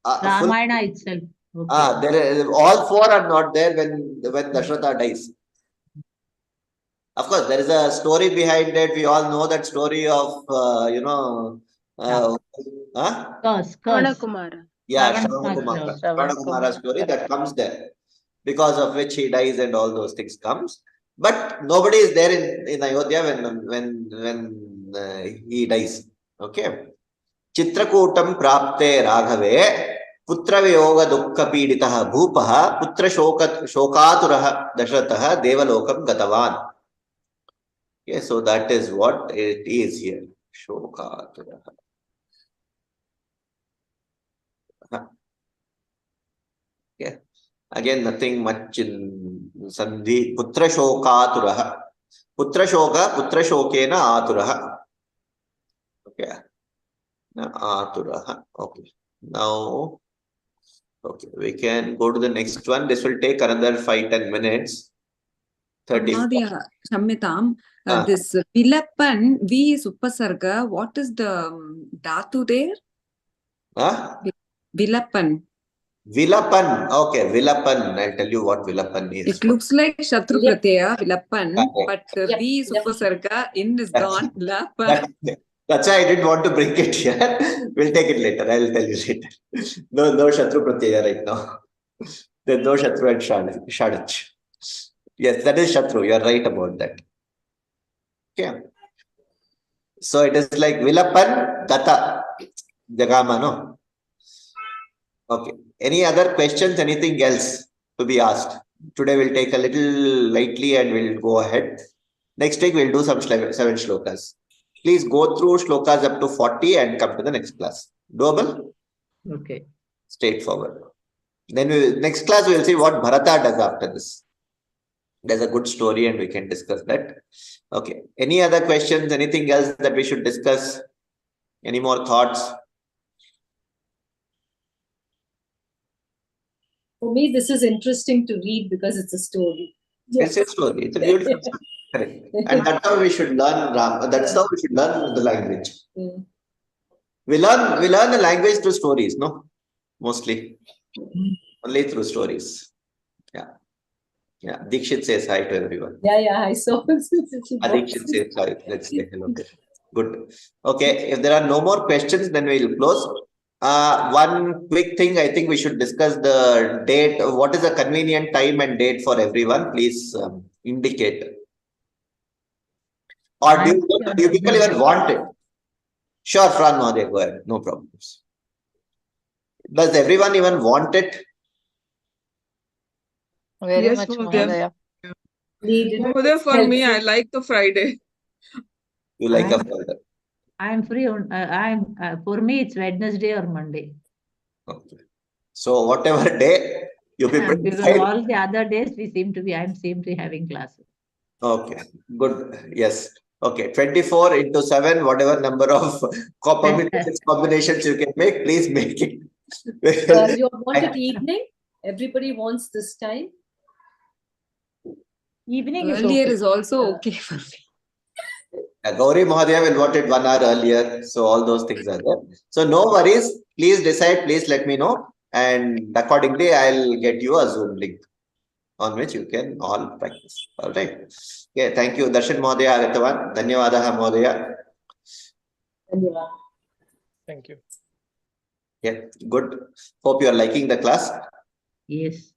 Ramayana itself. Okay. All four are not there when Dasharatha dies. Of course, there is a story behind it. We all know that story of, Curse. Kumara. Yeah, Shravana Kumara story that comes there, because of which he dies and all those things comes. But nobody is there in Ayodhya when he dies. Okay. Chitrakutam prapte Raghave Putra Viyoga Dukkha Piditaha Bhupaha Putra Shokaturaha Dasharataha Devalokam Gatavan. Okay, so that is what it is here. Shokaturaha. Okay. Again, nothing much in Sandhi. Putra Shokaturaha. Putra Shokena Aturaha. Okay. Aturaha. Okay. Now, okay, we can go to the next one. This will take another 5-10 minutes. 30. Shammitam, this Vilapan, V is Upasarga. What is the dhatu there? Vilapan. Vilapan. Okay, Vilapan. I'll tell you what Vilapan is. It looks like Shatru Pratyaya, Vilapan, but V is Upasarga, in is gone, Vilapan. That's why I didn't want to bring it here. We'll take it later. I'll tell you later. No Shatru Pratyaya right now. There's no Shatru and Shadach. Yes, that is Shatru. You're right about that. Okay. So it is like Vilapan Gata Jagama, no? Okay. Any other questions? Anything else to be asked? Today we'll take a little lightly and we'll go ahead. Next week we'll do some 7 shlokas. Please go through shlokas up to 40 and come to the next class. Doable? Okay. Straightforward. Then next class we'll see what Bharata does after this. There's a good story and we can discuss that. Okay. Any other questions? Anything else that we should discuss? Any more thoughts? For me, this is interesting to read because it's a story. It's a story. It's a beautiful story. Correct. And that's how we should learn Ram. That's how we should learn the language. We learn the language through stories, no? Mostly. Only through stories. Yeah. Dikshit says hi to everyone. Yeah, I saw. Dikshit says hi. Let's say hello. Good. Okay. If there are no more questions, then we'll close. One quick thing, I think we should discuss the date. What is a convenient time and date for everyone? Please indicate. Or do you people even want it? Sure, Fran Mahadev, go ahead. No problems. Does everyone even want it? Very Yes, much, Mahodaya. Mahodaya. Needed. Mahodaya, for me, I like the Friday. You like a Friday? I'm free on. For me, it's Wednesday or Monday. Okay. So whatever day you people Because decide. all the other days we seem to be having classes. Okay, good. Yes. Okay, 24 into 7, whatever number of combinations you can make, please make it. You want it evening? Everybody wants this time. Evening Earlier is is also okay for me. Gauri Mahadev will want it 1 hour earlier. So all those things are there. So no worries. Please decide. Please let me know. And accordingly, I'll get you a Zoom link on which you can all practice. All right. Okay. Thank you. Darshan Mahodaya Agatavan. Dhanyawadaha Mahodaya. Thank you. Yeah. Good. Hope you are liking the class. Yes.